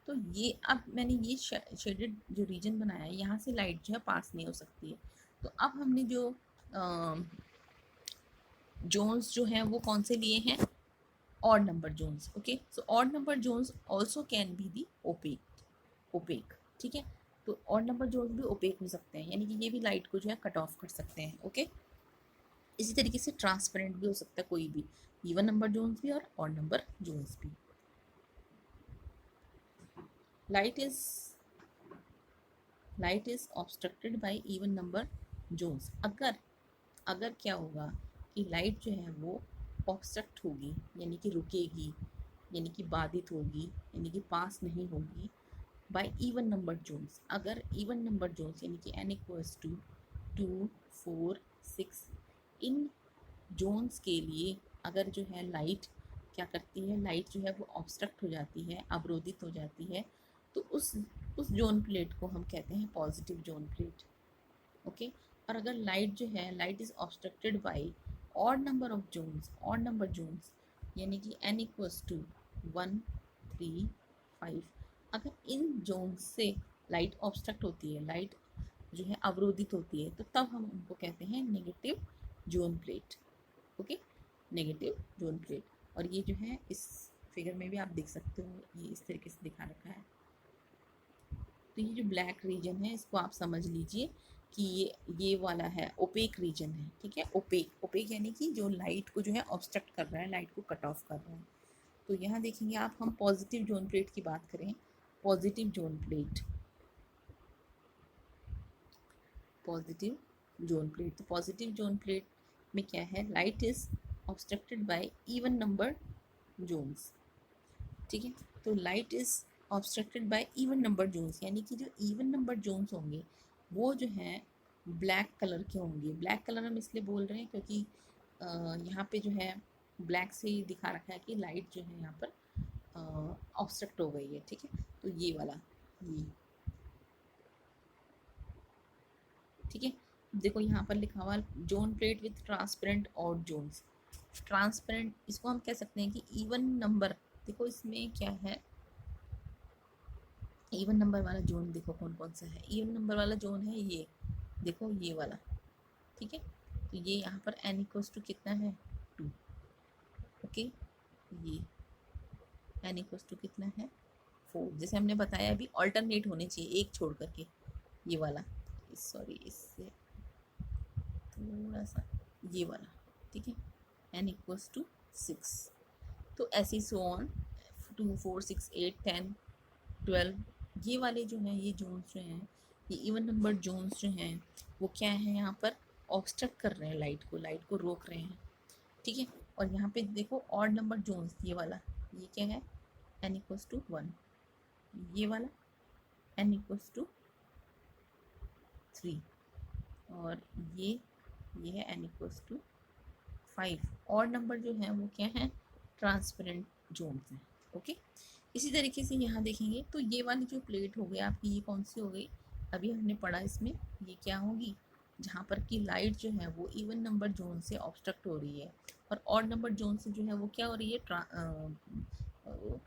तो ये अब मैंने ये शेडेड जो रीजन बनाया है, यहाँ से लाइट जो है पास नहीं हो सकती है। तो अब हमने जो जोन्स जो हैं वो कौन से लिए हैं, odd number zones. Okay, so odd number zones also can be the opaque, ठीक है। तो ऑड नंबर जोन्स भी ओपेक हो सकते हैं, यानी कि ये भी लाइट को जो है कट ऑफ कर सकते हैं। ओके, इसी तरीके से ट्रांसपेरेंट भी हो सकता है कोई भी, इवन नंबर जोन्स भी और ऑड नंबर जोन्स भी। Light is obstructed by even number zones. अगर क्या होगा कि लाइट जो है वो ऑब्स्ट्रक्ट होगी, यानी कि रुकेगी, यानी कि बाधित होगी, यानी कि पास नहीं होगी बाय इवन नंबर जोन्स। अगर इवन नंबर जोन्स यानी कि n इक्वल्स टू 2, 4, 6 इन जोन्स के लिए अगर जो है लाइट क्या करती है, लाइट जो है वो ऑब्स्ट्रक्ट हो जाती है, अवरोधित हो जाती है, तो उस जोन प्लेट को हम कहते हैं पॉजिटिव जोन प्लेट। ओके, और अगर light is obstructed by odd number zones यानी कि n इक्वल्स टू 1, 3, 5, अगर इन जोन्स से लाइट ऑब्स्ट्रक्ट होती है, लाइट जो है अवरोधित होती है, तो तब हम उनको कहते हैं negative zone plate. Okay, negative zone plate. और ये जो है इस फिगर में भी आप देख सकते हो, ये इस तरीके से दिखा रखा है। तो ये जो ब्लैक रीजन है इसको आप समझ लीजिए कि ये वाला है ओपेक रीजन है, ठीक है। ओपेक यानी कि जो लाइट को जो है ऑब्स्ट्रक्ट कर रहा है, लाइट को कट ऑफ कर रहा है। तो यहाँ देखेंगे आप, हम पॉजिटिव जोन प्लेट की बात करें, पॉजिटिव जोन प्लेट तो पॉजिटिव जोन प्लेट में क्या है, light is obstructed by even number zones, ठीक है। तो light is obstructed by even number zones, यानी कि जो इवन नंबर जोन्स होंगे वो जो है ब्लैक कलर के होंगे। ब्लैक कलर हम इसलिए बोल रहे हैं क्योंकि यहाँ पे जो है ब्लैक से ही दिखा रखा है कि लाइट जो है यहाँ पर ऑब्स्ट्रक्ट हो गई है, ठीक है। तो ये वाला, ये ठीक है। देखो यहाँ पर लिखा हुआ zone plate with transparent odd zones. Transparent इसको हम कह सकते हैं कि इवन नंबर, देखो इसमें क्या है, इवन नंबर वाला जोन देखो कौन कौन सा है। इवन नंबर वाला जोन है ये, देखो ये वाला, ठीक है। तो ये यहाँ पर n इक्वल्स टू कितना है 2। ओके, ये n इक्वल्स टू कितना है 4। जैसे हमने बताया अभी ऑल्टरनेट होने चाहिए, एक छोड़ करके, ये वाला, सॉरी इससे थोड़ा सा ये वाला, ठीक है। n equals to 6। तो ऐसे सो ऑन 2, 4, 6, 8, 10, 12, ये वाले जो हैं, ये जोन्स जो हैं, ये इवन नंबर जोन्स जो हैं वो क्या है, यहाँ पर ऑब्स्ट्रक्ट कर रहे हैं लाइट को रोक रहे हैं, ठीक है। और यहाँ पे देखो ऑड नंबर जोन्स, ये वाला, ये क्या है n इक्वल्स टू 1, ये वाला n इक्वल्स टू 3, और ये है n equals to 5। Odd number जो है वो क्या है, ट्रांसपेरेंट जोन्स हैं। ओके, इसी तरीके से यहाँ देखेंगे तो ये वाली जो प्लेट हो गई आपकी, ये कौन सी हो गई, अभी हमने पढ़ा इसमें, ये क्या होगी, जहाँ पर कि लाइट जो है वो इवन नंबर जोन से ऑब्स्ट्रक्ट हो रही है और ऑड नंबर जोन से जो है वो क्या हो रही है,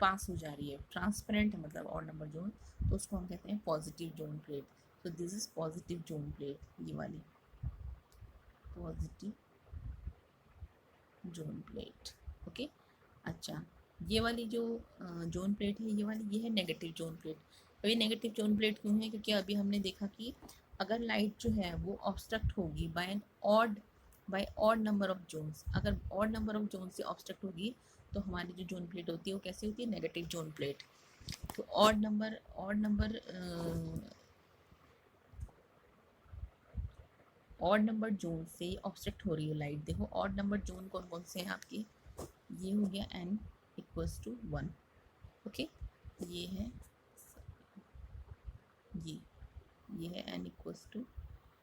पास हो जा रही है, ट्रांसपेरेंट है मतलब ऑड नंबर जोन, तो उसको हम कहते हैं पॉजिटिव जोन प्लेट। तो this is positive zone plate, ये वाली पॉजिटिव जोन प्लेट। ओके, अच्छा, ये वाली जो जोन प्लेट है, ये है नेगेटिव जोन प्लेट। अभी नेगेटिव जोन प्लेट क्यों है, क्योंकि अभी हमने देखा कि अगर लाइट जो है वो ऑब्स्ट्रक्ट होगी by odd number of zones, अगर ऑड नंबर ऑफ जोन से ऑब्स्ट्रक्ट होगी तो हमारी जो जोन प्लेट होती है वो कैसी होती है, नेगेटिव जोन प्लेट। तो ऑड नंबर जोन से ऑब्स्ट्रक्ट हो रही है लाइट। देखो ऑड नंबर जोन कौन कौन से हैं आपकी, ये हो गया n इक्वल्स टू 1। ओके, ये है ये, ये है n इक्वल्स टू,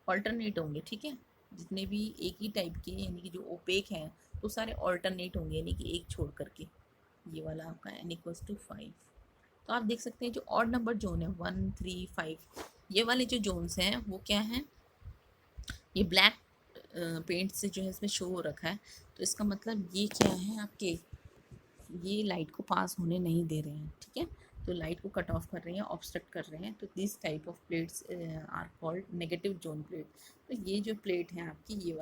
ऑल्टरनेट होंगे, ठीक है, जितने भी एक ही टाइप के यानी कि जो ओपेक हैं तो सारे ऑल्टरनेट होंगे, यानी कि एक छोड़ करके। ये वाला आपका n इक्वल्स टू 5। तो आप देख सकते हैं जो ऑड नंबर जोन है 1 3 5, ये वाले जो जोन्स हैं वो क्या हैं, ये ब्लैक पेंट से जो है इसमें शो हो रखा है। तो इसका मतलब ये क्या है आपके, ये लाइट को पास होने नहीं दे रहे हैं, ठीक है, तो लाइट को कट ऑफ कर रहे हैं, ऑब्स्ट्रक्ट कर रहे हैं। तो this type of plates are called negative zone plate. तो ये जो प्लेट है आपकी, ये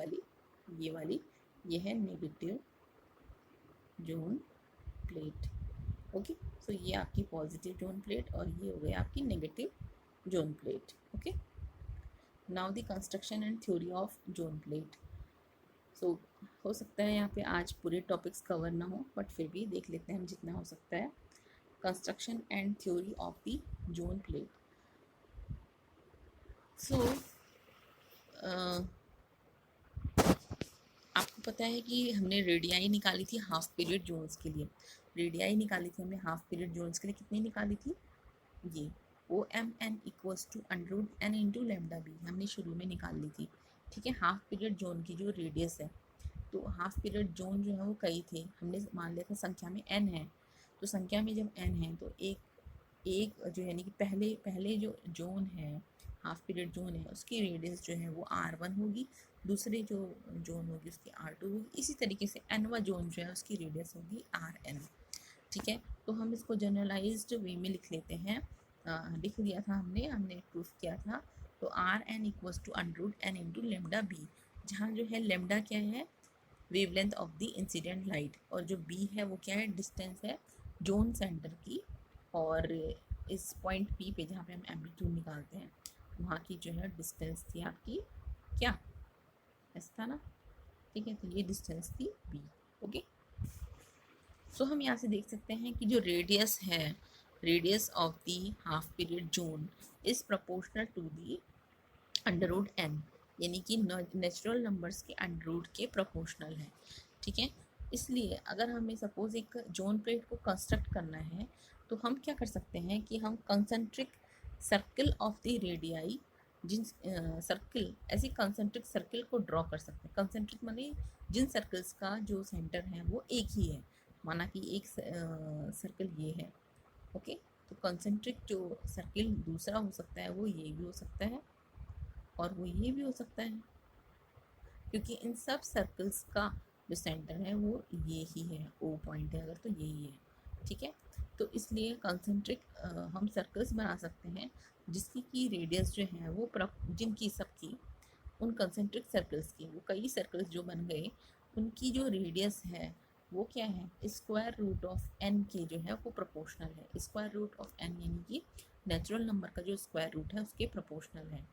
वाली ये है negative zone plate. Okay, so ये आपकी पॉजिटिव जोन प्लेट और ये हो गई आपकी negative zone plate. Okay, now the construction and theory of zone plate. So हो सकता है यहाँ पे आज पूरे टॉपिक्स कवर ना हो, बट फिर भी देख लेते हैं हम जितना हो सकता है। Construction and theory of the zone plate. So आपको पता है कि हमने रेडियाई निकाली थी हाफ पीरियड जोन्स के लिए। रेडियाई निकाली थी हमने हाफ पीरियड जोन्स के लिए, कितनी निकाली थी, ये O M N equals to under N into lambda B हमने शुरू में निकाल ली थी, ठीक है। हाफ पीरियड जोन की जो रेडियस है, तो हाफ पीरियड जोन जो है वो कई थे, हमने मान लिया था संख्या में n है। तो संख्या में जब n है तो एक जो यानी कि पहले पहले जो जोन है, हाफ पीरियड जोन है, उसकी रेडियस जो है वो r1 होगी, दूसरे जो जोन होगी उसकी r2 होगी, इसी तरीके से nवा जोन जो है उसकी रेडियस होगी rn, ठीक है। तो हम इसको जनरलाइज्ड वे में लिख लेते हैं, लिख दिया था हमने प्रूफ किया था। तो rn equals to under n into lambda B, जहाँ जो है लेमडा क्या है, wavelength of the incident light, और जो बी है वो क्या है, डिस्टेंस है जोन सेंटर की, और इस पॉइंट पी पे जहाँ पे हम एम्पलीट्यूड निकालते हैं वहाँ की जो है डिस्टेंस थी आपकी क्या, ऐसा था ना, ठीक है। तो ये डिस्टेंस थी बी। ओके, सो हम यहाँ से देख सकते हैं कि जो रेडियस है, radius of the half period zone is proportional to the under root N, यानी कि नेचुरल नंबर्स के अंडर रूट के प्रोपोर्शनल है, ठीक है। इसलिए अगर हमें सपोज एक जोन प्लेट को कंस्ट्रक्ट करना है तो हम क्या कर सकते हैं कि हम concentric circle of the radii, जिन सर्किल ऐसी कंसंट्रिक सर्किल को ड्रॉ कर सकते हैं। कंसंट्रिक माने जिन सर्कल्स का जो सेंटर है वो एक ही है, माना कि एक सर्कल ये है, ओके। तो कंसंट्रिक जो सर्किल दूसरा हो सकता है वो ये भी हो सकता है और वो ये भी हो सकता है, क्योंकि इन सब सर्कल्स का जो सेंटर है वो ये ही है, ओ पॉइंट है अगर तो यही है, ठीक है। तो इसलिए कंसंट्रिक हम सर्कल्स बना सकते हैं जिसकी की रेडियस जो है वो जिनकी सबकी उन कंसंट्रिक सर्कल्स की, वो कई सर्कल्स जो बन गए उनकी जो रेडियस है वो क्या है, स्क्वायर रूट ऑफ एन के जो है वो प्रोपोर्शनल है। स्क्वायर रूट ऑफ एन यानी कि नेचुरल नंबर का जो स्क्वायर रूट है उसके प्रोपोर्शनल है,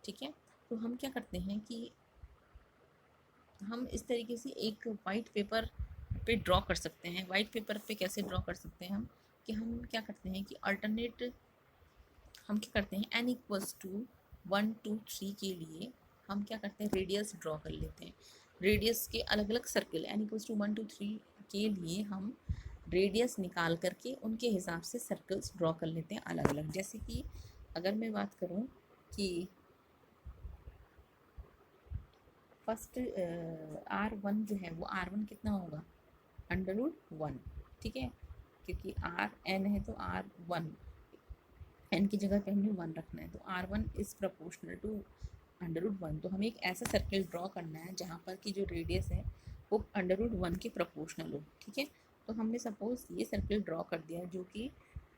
ठीक है। तो हम क्या करते हैं कि हम इस तरीके से एक वाइट पेपर पे ड्रॉ कर सकते हैं। वाइट पेपर पे कैसे ड्रॉ कर सकते हैं हम, कि हम क्या करते हैं कि अल्टरनेट हम क्या करते हैं, n इक्वल्स टू 1 2 3 के लिए हम क्या करते हैं, रेडियस ड्रॉ कर लेते हैं। रेडियस के अलग अलग सर्किल n इक्वल्स टू 1 2 3 के लिए हम रेडियस निकाल करके उनके हिसाब से सर्कल्स ड्रॉ कर लेते हैं अलग अलग। जैसे कि अगर मैं बात करूं कि फर्स्ट r1 जो है वो r1 कितना होगा, अंडर रूट 1, ठीक है, क्योंकि आर एन है तो r1 एन की जगह पे हमने 1 रखना है, तो r1 is proportional to under root 1। तो हमें एक ऐसा सर्किल ड्रॉ करना है जहाँ पर की जो रेडियस है वो अंडर रूट 1 के प्रोपोर्शनल हो, ठीक है। तो हमने सपोज ये सर्किल ड्रॉ कर दिया, जो कि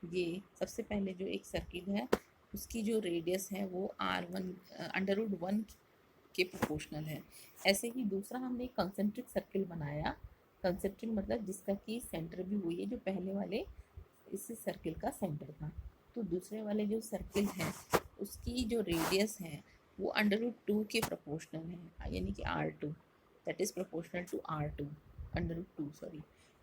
ये सबसे पहले जो एक सर्किल है उसकी जो रेडियस है वो r1 अंडर रूट 1 के प्रोपोर्शनल है। ऐसे ही दूसरा हमने एक कंसेंट्रिक सर्किल बनाया, कंसेंट्रिक मतलब जिसका कि सेंटर भी वही है जो पहले वाले इस सर्किल का सेंटर था। तो दूसरे वाले जो सर्किल है उसकी जो रेडियस है वो अंडर रूट 2 के प्रोपोर्शनल है, यानी कि r2, that is proportional to r2 under root 2, sorry,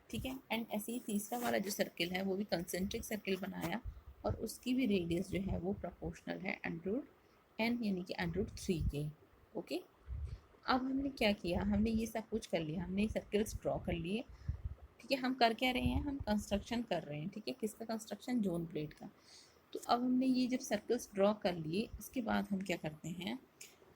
ठीक है। एंड ऐसे ही तीसरा वाला जो सर्किल है वो भी कंसेंट्रिक सर्किल बनाया और उसकी भी रेडियस जो है वो प्रोपोर्शनल है अंडर रूट n यानी कि अंडर रूट 3 के, ओके। अब हमने क्या किया, हमने ये सब कुछ कर लिया, हमने सर्कल्स ड्रॉ कर लिए, ठीक है। हम कर क्या रहे हैं, हम कंस्ट्रक्शन कर रहे हैं, ठीक है। किसका कंस्ट्रक्शन, जोन प्लेट का। तो अब हमने ये जब सर्कल्स ड्रॉ कर लिए, उसके बाद हम क्या करते हैं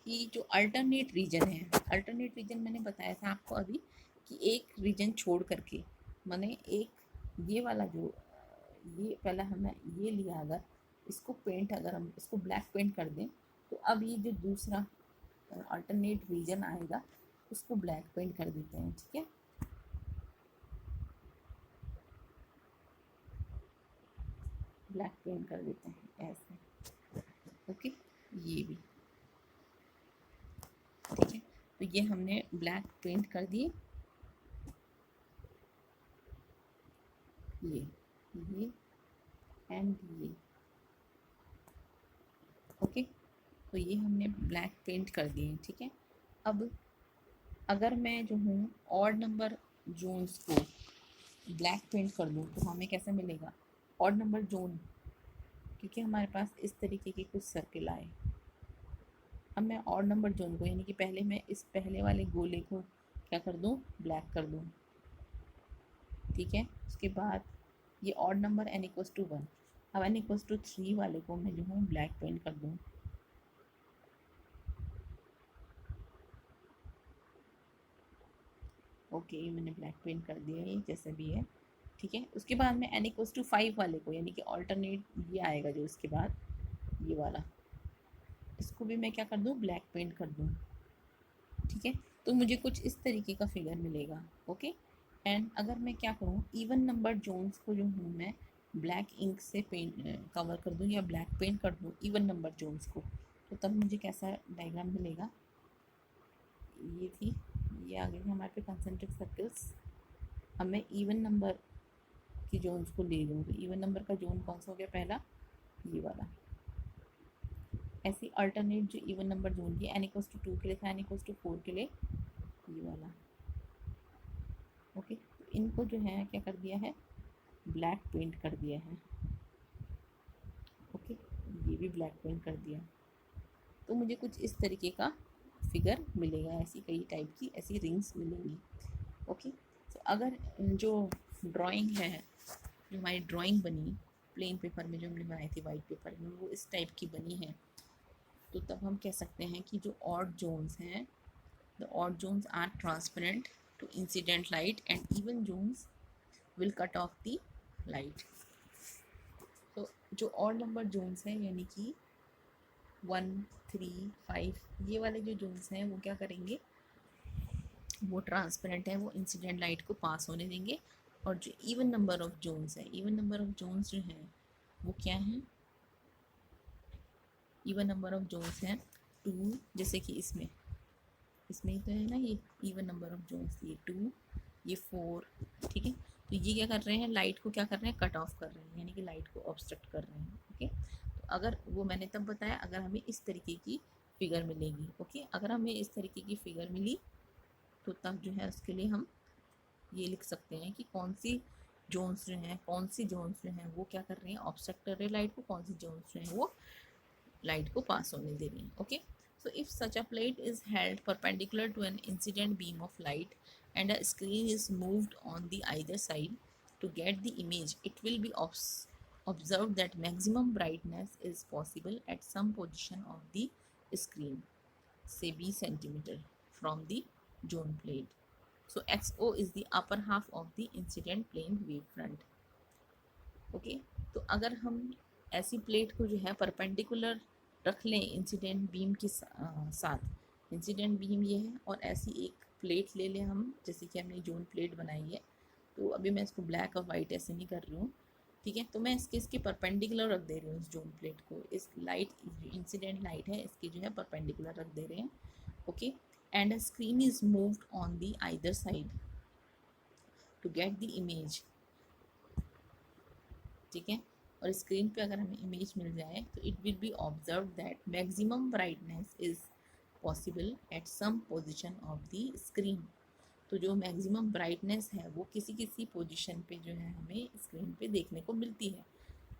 कि जो अल्टरनेट रीजन है, अल्टरनेट रीजन मैंने बताया था आपको अभी कि एक रीजन छोड़ करके, माने एक ये वाला जो ये पहला हमने ये लिया, अगर इसको पेंट, अगर हम इसको ब्लैक पेंट कर दें, तो अब ये जो दूसरा अल्टरनेट रीजन आएगा उसको ब्लैक पेंट कर देते हैं। ठीक है, ब्लैक पेंट कर देते हैं ऐसे। ओके, ये भी ठीक है। तो ये हमने ब्लैक पेंट कर दिए, ये एंड ये। ओके, तो ये हमने ब्लैक पेंट कर दिए। ठीक है, अब अगर मैं जो हूँ ऑड नंबर जोन्स को ब्लैक पेंट कर दूँ तो हमें कैसे मिलेगा ऑड नंबर जोन, क्योंकि हमारे पास इस तरीके के कुछ सर्किल आए। अब मैं ऑड नंबर जोन को, यानी कि पहले मैं इस पहले वाले गोले को क्या कर दूँ, ब्लैक कर दूँ। ठीक है, उसके बाद ये odd number n equals to 1, अब n इक्वल्स टू 3 वाले को मैं जो हूँ ब्लैक पेंट कर दूँ। ओके, मैंने ब्लैक पेंट कर दिया ये जैसे भी है। ठीक है, उसके बाद मैं n इक्वल्स टू 5 वाले को, यानी कि ऑल्टरनेट ये आएगा जो उसके बाद ये वाला, इसको भी मैं क्या कर दूँ, ब्लैक पेंट कर दूँ। ठीक है, तो मुझे कुछ इस तरीके का फिगर मिलेगा। ओके, एंड अगर मैं क्या करूँ, इवन नंबर जोन्स को जो हूँ मैं ब्लैक इंक से पेंट कवर कर दूँ या ब्लैक पेंट कर दूँ इवन नंबर जोन्स को, तो तब मुझे कैसा डायग्राम मिलेगा। ये थी, ये आ गए हमारे पे कंसेंट्रिक सर्कल्स। अब मैं इवन नंबर की जोन्स को ले लूँ, तो इवन नंबर का जोन कौन सा हो गया, पहला ये वाला। ऐसी अल्टरनेट जो इवन नंबर जोन की n इक्वल्स टू 2 के लिए था, n इक्वल्स टू 4 के लिए ये वाला। ओके, तो इनको जो है क्या कर दिया है, ब्लैक पेंट कर दिया है। ओके, ये भी ब्लैक पेंट कर दिया, तो मुझे कुछ इस तरीके का फिगर मिलेगा। ऐसी कई टाइप की ऐसी रिंग्स मिलेंगी। ओके, तो अगर जो ड्राइंग है, जो हमारी ड्राइंग बनी प्लेन पेपर में, जो हमने बनाई थी वाइट पेपर में, वो इस टाइप की बनी है, तो तब हम कह सकते हैं कि जो ऑड जोन्स हैं, the odd zones are transparent to incident light and even zones will cut off the light. तो जो ऑड नंबर जोन्स हैं, यानी कि 1, 3, 5, ये वाले जो जोन्स हैं वो क्या करेंगे, वो ट्रांसपेरेंट है, वो इंसिडेंट लाइट को पास होने देंगे। और जो इवन नंबर ऑफ जोन्स है, इवन नंबर ऑफ जोन्स जो हैं वो क्या हैं, इवन नंबर ऑफ जोन्स हैं 2, जैसे कि इसमें ही तो है ना, ये इवन नंबर ऑफ जोन्स, ये 2, ये 4। ठीक है, तो ये क्या कर रहे हैं, लाइट को क्या कर रहे हैं, कट ऑफ कर रहे हैं, यानी कि लाइट को ऑब्स्ट्रक्ट कर रहे हैं। ओके, तो अगर वो मैंने तब बताया, अगर हमें इस तरीके की फिगर मिलेगी। ओके, अगर हमें इस तरीके की फिगर मिली तो तब जो है उसके लिए हम ये लिख सकते हैं कि कौन सी जोन्स जो हैं, कौन सी जोन्स जो हैं वो क्या कर रही हैं, ऑब्स्ट्रक्ट कर रहे हैं लाइट को, कौन सी जोन्स जो हैं वो लाइट को पास होने दे रही हैं। Okay, so if such a plate is held perpendicular to an incident beam of light and a screen is moved on the either side to get the image, it will be observed that maximum brightness is possible at some position of the screen, say b centimeter from the zone plate. So XO is the upper half of the incident plane wavefront. Okay, तो अगर हम ऐसी plate को जो है perpendicular रख लें incident beam के साथ, इंसिडेंट बीम ये है, और ऐसी एक प्लेट ले लें हम, जैसे कि हमने जोन प्लेट बनाई है, तो अभी मैं इसको ब्लैक और वाइट ऐसे नहीं कर रही हूँ। ठीक है, तो मैं इसके परपेंडिकुलर रख दे रही हूँ इस जोन प्लेट को, इस लाइट इंसिडेंट लाइट है इसके जो है परपेंडिकुलर रख दे रहे हैं। Okay, and screen is moved on the either side to get the image. ठीक है, और स्क्रीन पे अगर हमें इमेज मिल जाए तो it will be observe that maximum brightness is possible at some position of the screen. तो जो मैक्सिमम ब्राइटनेस है वो किसी किसी पोजीशन पे जो है हमें स्क्रीन पे देखने को मिलती है,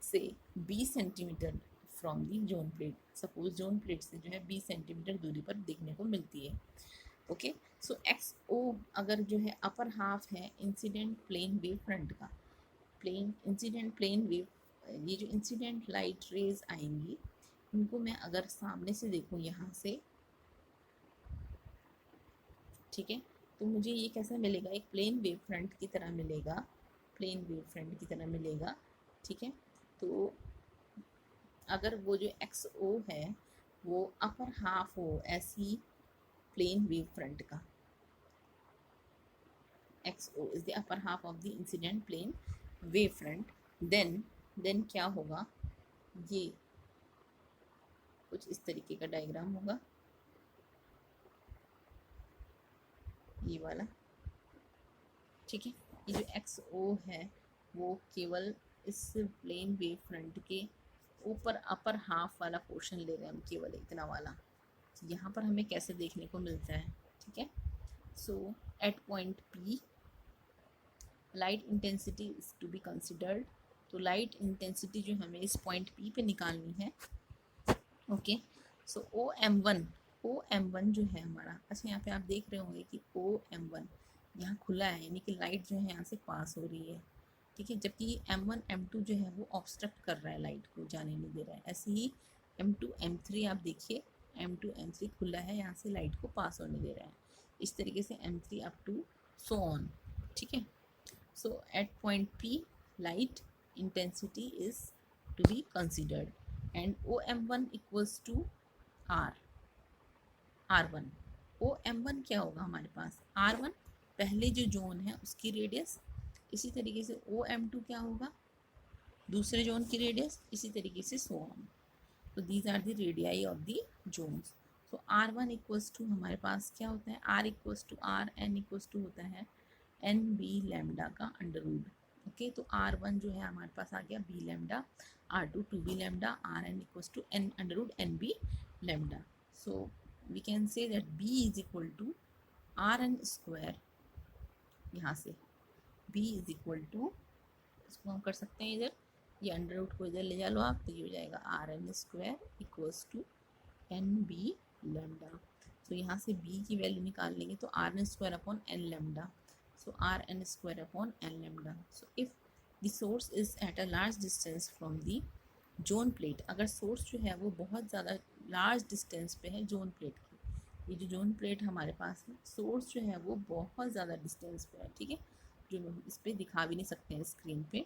से 20 centimetre from the zone plate. Suppose zone plate से जो है 20 सेंटीमीटर दूरी पर देखने को मिलती है। ओके, सो XO अगर जो है अपर हाफ है इंसिडेंट प्लेन वेव फ्रंट का, प्लेन इंसिडेंट प्लेन वेव ये जो इंसिडेंट लाइट रेज आएंगी उनको मैं अगर सामने से देखूँ यहाँ से, ठीक है, तो मुझे ये कैसा मिलेगा, एक प्लेन वेव फ्रंट की तरह मिलेगा, प्लेन वेव फ्रंट की तरह मिलेगा, ठीक है। तो अगर वो जो एक्स ओ है वो अपर हाफ हो ऐसी प्लेन वेव फ्रंट का, X O is the upper half of the incident plane wave front, then क्या होगा, ये कुछ इस तरीके का डायग्राम होगा, ये वाला, ठीक है। ये जो एक्स ओ है वो केवल इस प्लेन वेव फ्रंट के ऊपर अपर हाफ वाला पोर्शन ले रहे हैं हम, केवल इतना वाला। यहाँ पर हमें कैसे देखने को मिलता है, ठीक है। So at point P light intensity is to be considered. तो लाइट इंटेंसिटी जो हमें इस पॉइंट पी पे निकालनी है, okay. So O M one जो है हमारा, अच्छा यहाँ पे आप देख रहे होंगे कि O M1 यहाँ खुला है, यानी कि लाइट जो है यहाँ से पास हो रही है, ठीक है, जबकि M1 M2 जो है वो ऑब्स्ट्रक्ट कर रहा है, लाइट को जाने नहीं दे रहा है। ऐसे ही M2 M3 आप देखिए, M2 M3 खुला है, यहाँ से लाइट को पास होने दे रहा है, इस तरीके से M3 up to so on, ठीक है। So at point P light intensity is to be considered and OM1 equals to R1। OM1 क्या होगा हमारे पास, R1 पहले जो जोन है उसकी रेडियस, इसी तरीके से OM2 क्या होगा, दूसरे जोन की रेडियस, इसी तरीके से सो ऑन। तो these are the radii of the zones. So R1 equals to हमारे पास क्या होता है, R equals to RN equals to होता है NB लैम्डा का अंडर रूट, ओके। तो R1 जो है हमारे पास आ गया B lambda, R2 2B lambda, RN equals to N under root NB lambda. So we can say that B is equal to RN square, यहाँ से B इज इक्वल टू, इसको हम कर सकते हैं इधर, ये अंडर रूट को इधर ले जा लो आप, तो ये हो जाएगा RN square equals to NB lambda. तो यहाँ से B की वैल्यू निकाल लेंगे तो RN square upon N lambda, so Rn square upon N lambda। so if the source is at a large distance from the zone plate, अगर source जो है वो बहुत ज़्यादा लार्ज डिस्टेंस पे है जोन प्लेट की, ये जो जोन प्लेट हमारे पास है, सोर्स जो है वो बहुत ज़्यादा डिस्टेंस पे है, ठीक है, जो इस पर दिखा भी नहीं सकते हैं स्क्रीन पे,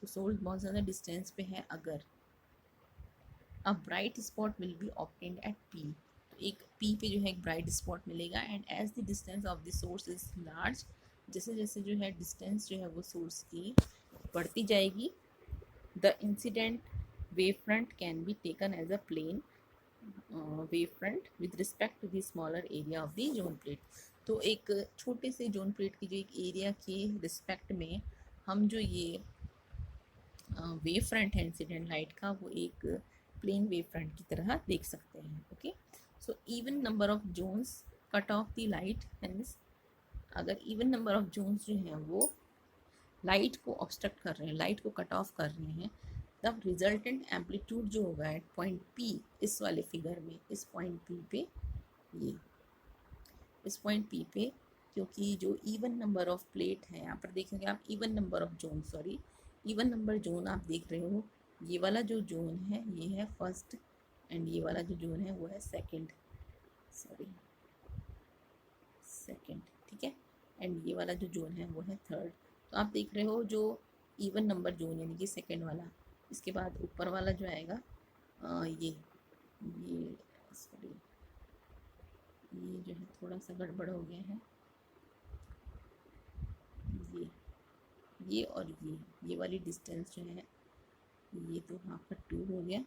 तो सोर्स बहुत ज़्यादा डिस्टेंस पे है, अगर a bright spot will be obtained at P, तो एक P पे जो है एक ब्राइट स्पॉट मिलेगा, and as the distance of the source is large, जैसे जैसे जो है डिस्टेंस जो है वो सोर्स की बढ़ती जाएगी, the incident wave front can be taken as a plane wave front with respect to the smaller area of the zone plate. तो एक छोटे से जोन प्लेट की जो एक एरिया के रिस्पेक्ट में हम जो ये वेव फ्रंट है इंसिडेंट लाइट का, वो एक प्लेन वेव फ्रंट की तरह देख सकते हैं, okay. So even number of Jones cut off the light, hence अगर इवन नंबर ऑफ जोन्स जो हैं वो लाइट को ऑब्स्ट्रक्ट कर रहे हैं, लाइट को कट ऑफ कर रहे हैं, तब रिजल्टेंट एम्पलीट्यूड जो होगा एट पॉइंट P, इस वाले फिगर में इस पॉइंट P पे, ये इस पॉइंट P पे, क्योंकि जो इवन नंबर ऑफ प्लेट है, यहाँ पर देखेंगे आप even number of zone, sorry even number zone आप देख रहे हो, ये वाला जो जोन है ये है फर्स्ट, एंड ये वाला जो जोन है वो है सेकंड, सॉरी सेकंड, ठीक है, एंड ये वाला जो जोन है वो है थर्ड। तो आप देख रहे हो जो इवन नंबर जोन यानी कि सेकंड वाला, इसके बाद ऊपर वाला जो आएगा ये सॉरी ये जो है थोड़ा सा गड़बड़ हो गया है, ये और ये वाली डिस्टेंस जो है ये तो आपका 2 हो गया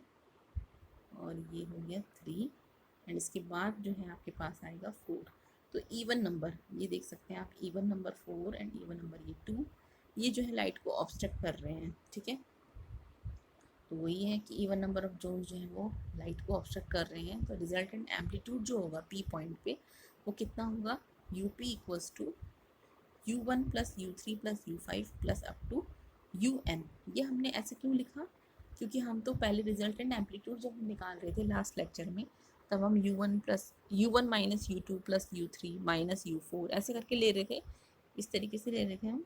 और ये हो गया 3, एंड इसके बाद जो है आपके पास आएगा 4। तो इवन नंबर ये देख सकते हैं आप, even number 4 and even number ये 2, ये जो है लाइट को ऑब्स्ट्रक्ट कर रहे हैं, ठीक है। तो वही है कि इवन नंबर ऑफ जोन जो है वो लाइट को ऑब्स्ट्रक्ट कर रहे हैं, तो रिजल्टेंट एम्पलीट्यूड जो होगा P पॉइंट पे वो कितना होगा, UP equals to U1 plus U3 plus U5 plus up to UN। ये हमने ऐसे क्यों लिखा, क्योंकि हम तो पहले रिजल्टेंट एम्पलीट्यूड जब निकाल रहे थे लास्ट लेक्चर में, तब हम U1 minus U2 plus U3 minus U4 ऐसे करके ले रहे थे, इस तरीके से ले रहे थे हम,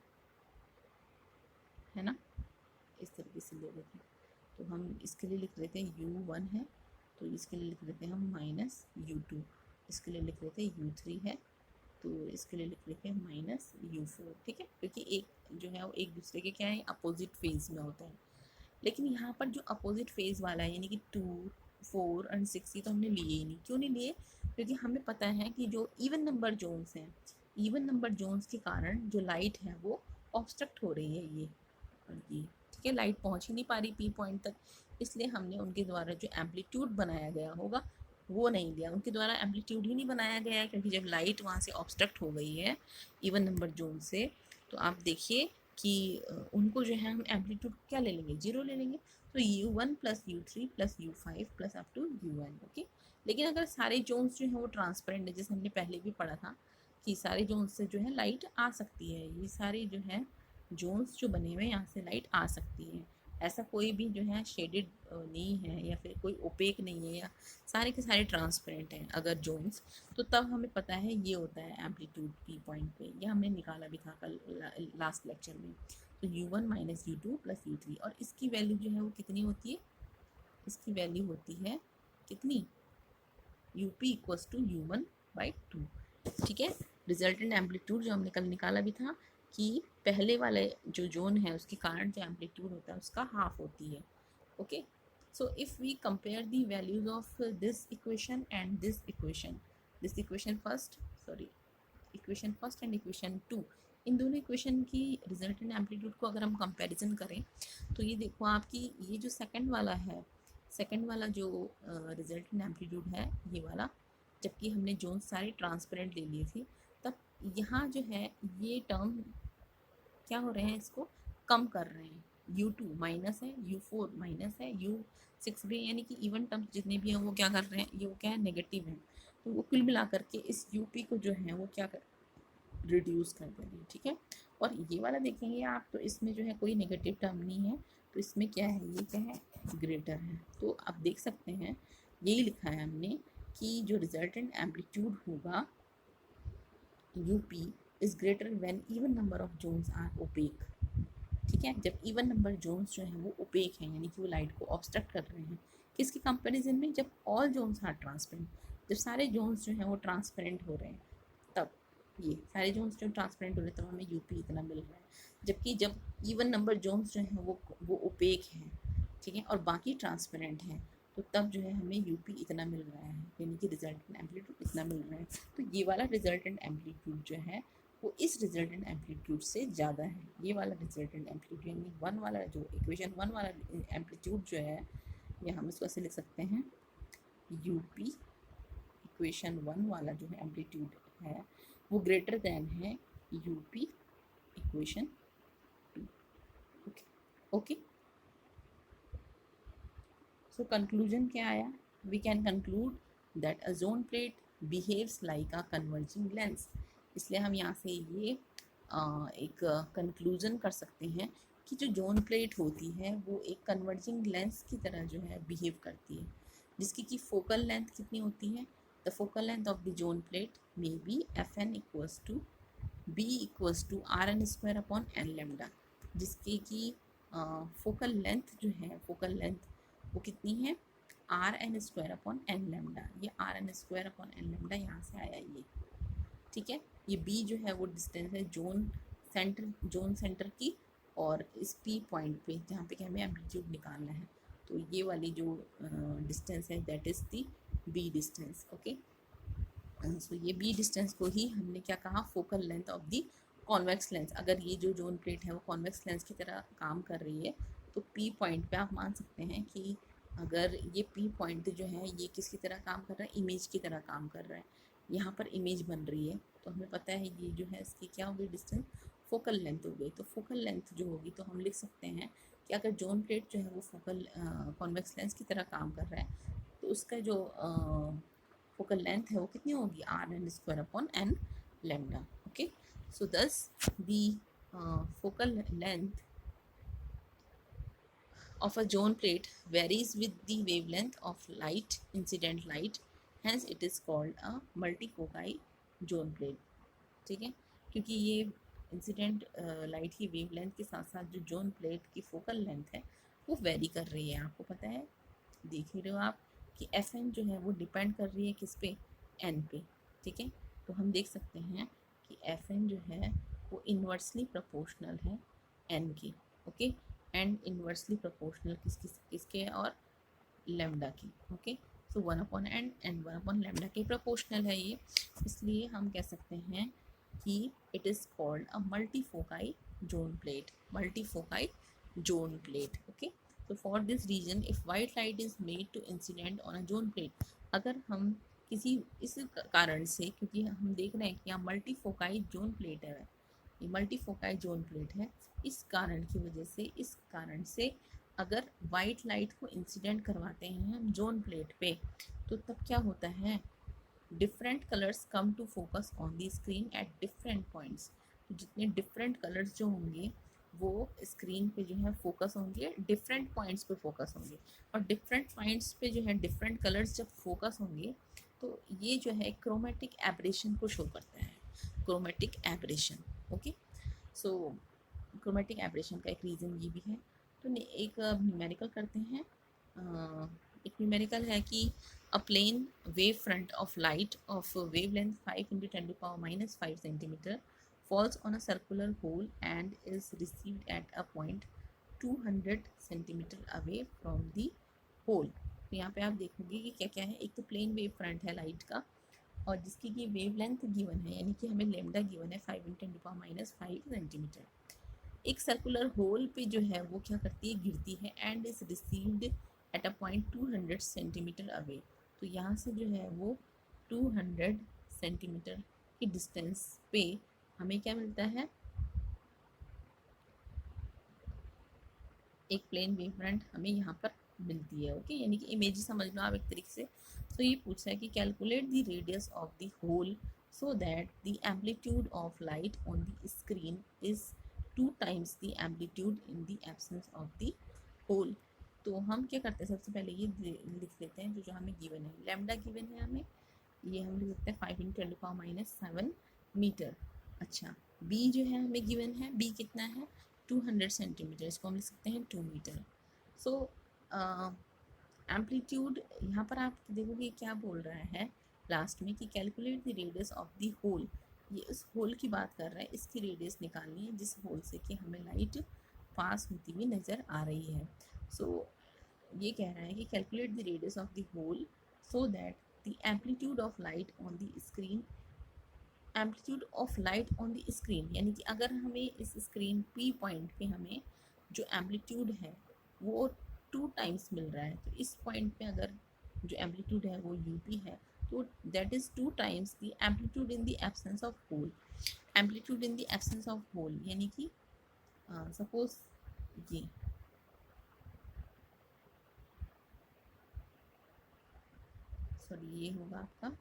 है ना, इस तरीके से ले रहे थे। तो हम इसके लिए लिख लेते हैं U1 है, तो इसके लिए लिख लेते हैं हम माइनस U2, इसके लिए लिख लेते हैं U3 है, तो इसके लिए लिख लेते हैं माइनस U4। ठीक है, क्योंकि एक जो है वो एक दूसरे के क्या है, अपोजिट फेज में होता है। लेकिन यहाँ पर जो अपोजिट फेज वाला है यानी कि 2, 4 एंड 6 ये तो हमने लिए ही नहीं। क्यों नहीं लिए? क्योंकि हमें पता है कि जो इवन नंबर जोन्स हैं, इवन नंबर जोन्स के कारण जो लाइट है वो ऑब्स्ट्रक्ट हो रही है ये और ये। ठीक है, लाइट पहुँच ही नहीं पा रही पी पॉइंट तक, इसलिए हमने उनके द्वारा जो एम्पलीट्यूड बनाया गया होगा वो नहीं लिया। उनके द्वारा एम्पलीट्यूड ही नहीं बनाया गया है, क्योंकि जब लाइट वहाँ से ऑब्स्ट्रक्ट हो गई है इवन नंबर जोन से, तो आप देखिए कि उनको जो है हम एम्पलीट्यूड क्या ले लेंगे, 0 ले लेंगे। तो U1 plus U3 plus U5 plus up to UN। Okay, लेकिन अगर सारे जोन्स जो हैं वो ट्रांसपेरेंट है, जैसे हमने पहले भी पढ़ा था कि सारे जोन्स से जो है लाइट आ सकती है, ये सारे जो है जोन्स जो बने हुए हैं यहाँ से लाइट आ सकती है। ऐसा कोई भी जो है शेडेड नहीं है या फिर कोई ओपेक नहीं है, या सारे के सारे ट्रांसपेरेंट हैं अगर जोन्स, तो तब हमें पता है ये होता है एम्पलीट्यूड पी पॉइंट पे। ये हमने निकाला भी था कल लास्ट लेक्चर में। तो U1 minus U2 plus U3, और इसकी वैल्यू जो है वो कितनी होती है, इसकी वैल्यू होती है कितनी, UP इक्वल्स टू U1/2। ठीक है, रिजल्टेंट एम्पलीट्यूड जो हमने कल निकाला भी था कि पहले वाले जो जोन है उसके कारण जो एम्पलीट्यूड होता है उसका हाफ होती है। Okay, so if we compare the values of this equation and this equation first, sorry, equation first and equation 2, इन दोनों इक्वेशन की रिजल्टेंट एम्पलीट्यूड को अगर हम कंपैरिजन करें तो ये देखो आपकी ये जो सेकंड वाला है, सेकंड वाला जो रिजल्टेंट एम्पलीट्यूड है ये वाला, जबकि हमने जोन सारे ट्रांसपेरेंट ले लिए थे, तब यहाँ जो है ये टर्म क्या हो रहे हैं, इसको कम कर रहे हैं। U2 माइनस है, U4 माइनस है, U6 भी, यानी कि इवन टर्म्स जितने भी हैं वो क्या कर रहे हैं, ये वो क्या है, नेगेटिव है। तो वो कुल मिला करके इस UP को जो है वो क्या कर रिड्यूस कर दे रहे हैं। ठीक है, और ये वाला देखेंगे आप तो इसमें जो है कोई नेगेटिव टर्म नहीं है, तो इसमें क्या है, ये क्या है, ग्रेटर है। तो आप देख सकते हैं यही लिखा है हमने कि जो रिजल्टेंट एम्पलीट्यूड होगा UP is greater when even number of zones are opaque. ठीक है, जब इवन नंबर जोन्स जो हैं वो ओपेक हैं, यानी कि वो लाइट को ऑब्स्ट्रक्ट कर रहे हैं, किसके कंपैरिजन में, जब ऑल जोन्स आर ट्रांसपेरेंट, जब सारे जोन्स जो हैं वो ट्रांसपेरेंट हो रहे हैं, तब ये सारे जोन्स जो ट्रांसपेरेंट हो रहे हैं तब हमें UP इतना मिल रहा है। जबकि जब इवन नंबर जोन्स जो हैं वो ओपेक हैं, ठीक है, और बाकी ट्रांसपेरेंट हैं, तो तब जो है हमें UP इतना मिल रहा है, यानी कि रिजल्टेंट एम्पलीट्यूड इतना मिल रहा है। तो ये वाला रिजल्टेंट एम्पलीट्यूड जो है वो इस रिजल्टेंट एम्पलीट्यूड से ज़्यादा है। ये वाला रिजल्टेंट एम्पलीट्यूड यानी 1 वाला जो इक्वेशन 1 वाला एम्पलीट्यूड जो है, ये हम इसको ऐसे लिख सकते हैं, UP इक्वेशन 1 वाला जो है एम्पलीट्यूड है वो ग्रेटर दैन है UP equation 2। Okay okay, so conclusion क्या आया, we can conclude that a zone plate behaves like a converging lens. इसलिए हम यहाँ से ये एक कंक्लूजन कर सकते हैं कि जो जोन प्लेट होती है वो एक कन्वर्जिंग लेंस की तरह जो है बिहेव करती है, जिसकी कि फोकल लेंथ कितनी होती है, the focal length of the zone plate may be FN equals to B equals to RN square upon N lambda, जिसकी कि फोकल लेंथ जो है, फोकल लेंथ वो कितनी है, RN square upon N lambda. ये RN square upon N lambda यहाँ से आया ये। ठीक है, ये B जो है वो डिस्टेंस है जोन सेंटर की, और इस P पॉइंट पे जहाँ पे कि हमें एम्पलीट्यूड निकालना है, तो ये वाली जो डिस्टेंस है that is the B distance. Okay, so ये B डिस्टेंस को ही हमने क्या कहा, focal length of the convex lens. अगर ये जो जोन प्लेट है वो कॉन्वेक्स लेंस की तरह काम कर रही है, तो P पॉइंट पे आप मान सकते हैं कि अगर ये P पॉइंट जो है ये किसकी तरह काम कर रहा है, इमेज की तरह काम कर रहा है। यहाँ पर इमेज बन रही है, तो हमें पता है ये जो है इसकी क्या हो गई डिस्टेंस, फोकल लेंथ हो गई। तो फोकल लेंथ जो होगी तो हम लिख सकते हैं कि अगर जोन प्लेट जो है वो फोकल कॉन्वेक्स लेंस की तरह काम कर रहा है, तो उसका जो फोकल लेंथ है वो कितनी होगी, RN square upon N lambda. Okay, so thus the focal length of a zone plate varies with the wavelength of light, incident light, hence it is called a multi-foci zone plate। ठीक है, क्योंकि ये incident light की wavelength के साथ साथ जो zone plate की फोकल लेंथ है वो वेरी कर रही है, आपको पता है, देख ही रहे हो आप कि एफ एन जो है वो डिपेंड कर रही है किस पे, एन पे, ठीक है। तो हम देख सकते हैं कि एफ एन जो है वो इन्वर्सली प्रोपोर्शनल है एन की, ओके, एंड इन्वर्सली प्रोपोर्शनल किसके और लेमडा की, ओके। सो 1/n एंड 1/λ के प्रोपोर्शनल है ये, इसलिए हम कह सकते हैं कि it is called a multifoci zone plate, multifoci zone plate, okay. तो for this reason if white light is made to incident on a zone plate, अगर हम किसी इस कारण से, क्योंकि हम देख रहे हैं कि यहाँ मल्टीफोकाई जोन प्लेट है, ये मल्टीफोकाई जोन प्लेट है, इस कारण की वजह से, इस कारण से अगर वाइट लाइट को इंसिडेंट करवाते हैं हम जोन प्लेट पे, तो तब क्या होता है, different colours come to focus on the screen at different points. तो जितने डिफरेंट कलर्स जो होंगे वो स्क्रीन पे जो है फोकस होंगे, डिफरेंट पॉइंट्स पे फोकस होंगे, और डिफरेंट पॉइंट्स पे जो है डिफरेंट कलर्स जब फोकस होंगे तो ये जो है क्रोमेटिक एब्रेशन को शो करता है, क्रोमेटिक एब्रेशन, ओके। सो क्रोमेटिक एब्रेशन का एक रीज़न ये भी है। तो एक न्यूमेरिकल करते हैं, एक न्यूमेरिकल है कि a plane wave front of light of wave length 5 × 10⁻⁵ centimetre falls on a circular hole and is received at a point 200 centimetre away from the hole. तो यहाँ पे आप देखोगे कि क्या क्या है, एक तो प्लेन वेव फ्रंट है लाइट का, और जिसकी की वेव लेंथ गिवन है, यानी कि हमें लेमडा गिवन है 5 × 10⁻⁵ सेंटीमीटर। एक सर्कुलर होल पे जो है वो क्या करती है, गिरती है, and is received at a point 200 centimetre away. तो यहाँ से जो है वो 200 सेंटीमीटर की डिस्टेंस पे हमें क्या मिलता है, एक प्लेन वेव फ्रंट हमें यहाँ पर मिलती है, ओके, यानी कि इमेज समझ लो आप एक तरीके से। तो ये पूछा है कि calculate the radius of the hole so that the amplitude of light on the screen is 2 times the amplitude in the absence of the hole। तो हम क्या करते हैं, सबसे पहले ये लिख लेते हैं जो हमें गिवन है, लैम्डा गिवन है हमें, ये हम लिख सकते हैं 5 × 10⁻⁷ मीटर। अच्छा, बी जो है हमें गिवन है, बी कितना है 200 सेंटीमीटर, इसको हम लिख सकते हैं 2 मीटर। सो एम्पलीट्यूड, यहाँ पर आप देखोगे क्या बोल रहा है लास्ट में कि calculate the radius of the hole, ये उस होल की बात कर रहा है, इसकी रेडियस निकालनी है जिस होल से कि हमें लाइट पास होती हुई नज़र आ रही है। सो ये कह रहा है कि calculate the radius of the hole so that the amplitude of light on the screen, amplitude of light on the screen, यानी कि अगर हमें इस स्क्रीन पी पॉइंट पे हमें जो एम्पलीट्यूड है वो 2 टाइम्स मिल रहा है, तो इस पॉइंट पे अगर जो एम्पलीट्यूड है वो यूपी है, तो that is 2 times the amplitude in the absence of hole, amplitude in the absence of hole, यानी कि सपोज ये सॉरी ये होगा आपका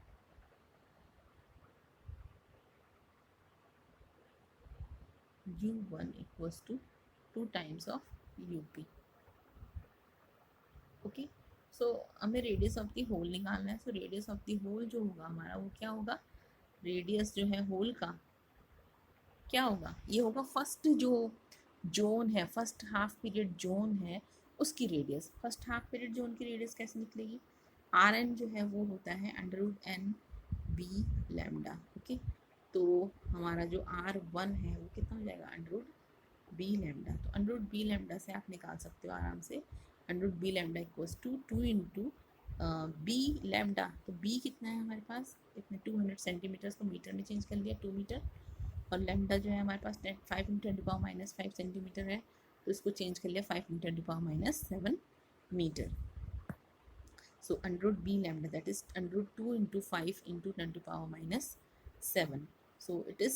u1 equals to 2 times of UP, okay. So हमें रेडियस ऑफ द होल निकालना है, so radius of the hole जो होगा हमारा वो क्या होगा, रेडियस जो है होल का क्या होगा, ये होगा फर्स्ट जो जोन है, फर्स्ट हाफ पीरियड जोन है उसकी radius. First half period zone की रेडियस कैसे निकलेगी, आर एन जो है वो होता है √n बी लैम्डा, ओके। तो हमारा जो R1 है वो कितना हो जाएगा, √b लैम्डा। तो √b लैम्डा से आप निकाल सकते हो आराम से, √b lambda equals to 2 × b lambda. तो b कितना है हमारे पास, इतने 200 सेंटीमीटर को मीटर में चेंज कर लिया, 2 मीटर, और लैम्डा जो है हमारे पास 5 × 10⁻⁵ सेंटीमीटर है, तो इसको चेंज कर लिया 5 × 10⁻⁷ metre. So √b lambda, that is √2 × 5 × 10⁻⁷. So it is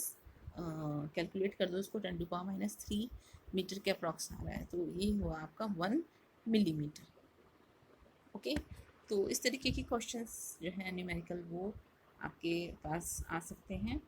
calculate कर दो इसको 10⁻³ मीटर के अप्रॉक्स आ रहा है, तो ये हुआ आपका 1 मिलीमीटर, ओके। तो इस तरीके के क्वेश्चंस जो है न्यूमेरिकल वो आपके पास आ सकते हैं।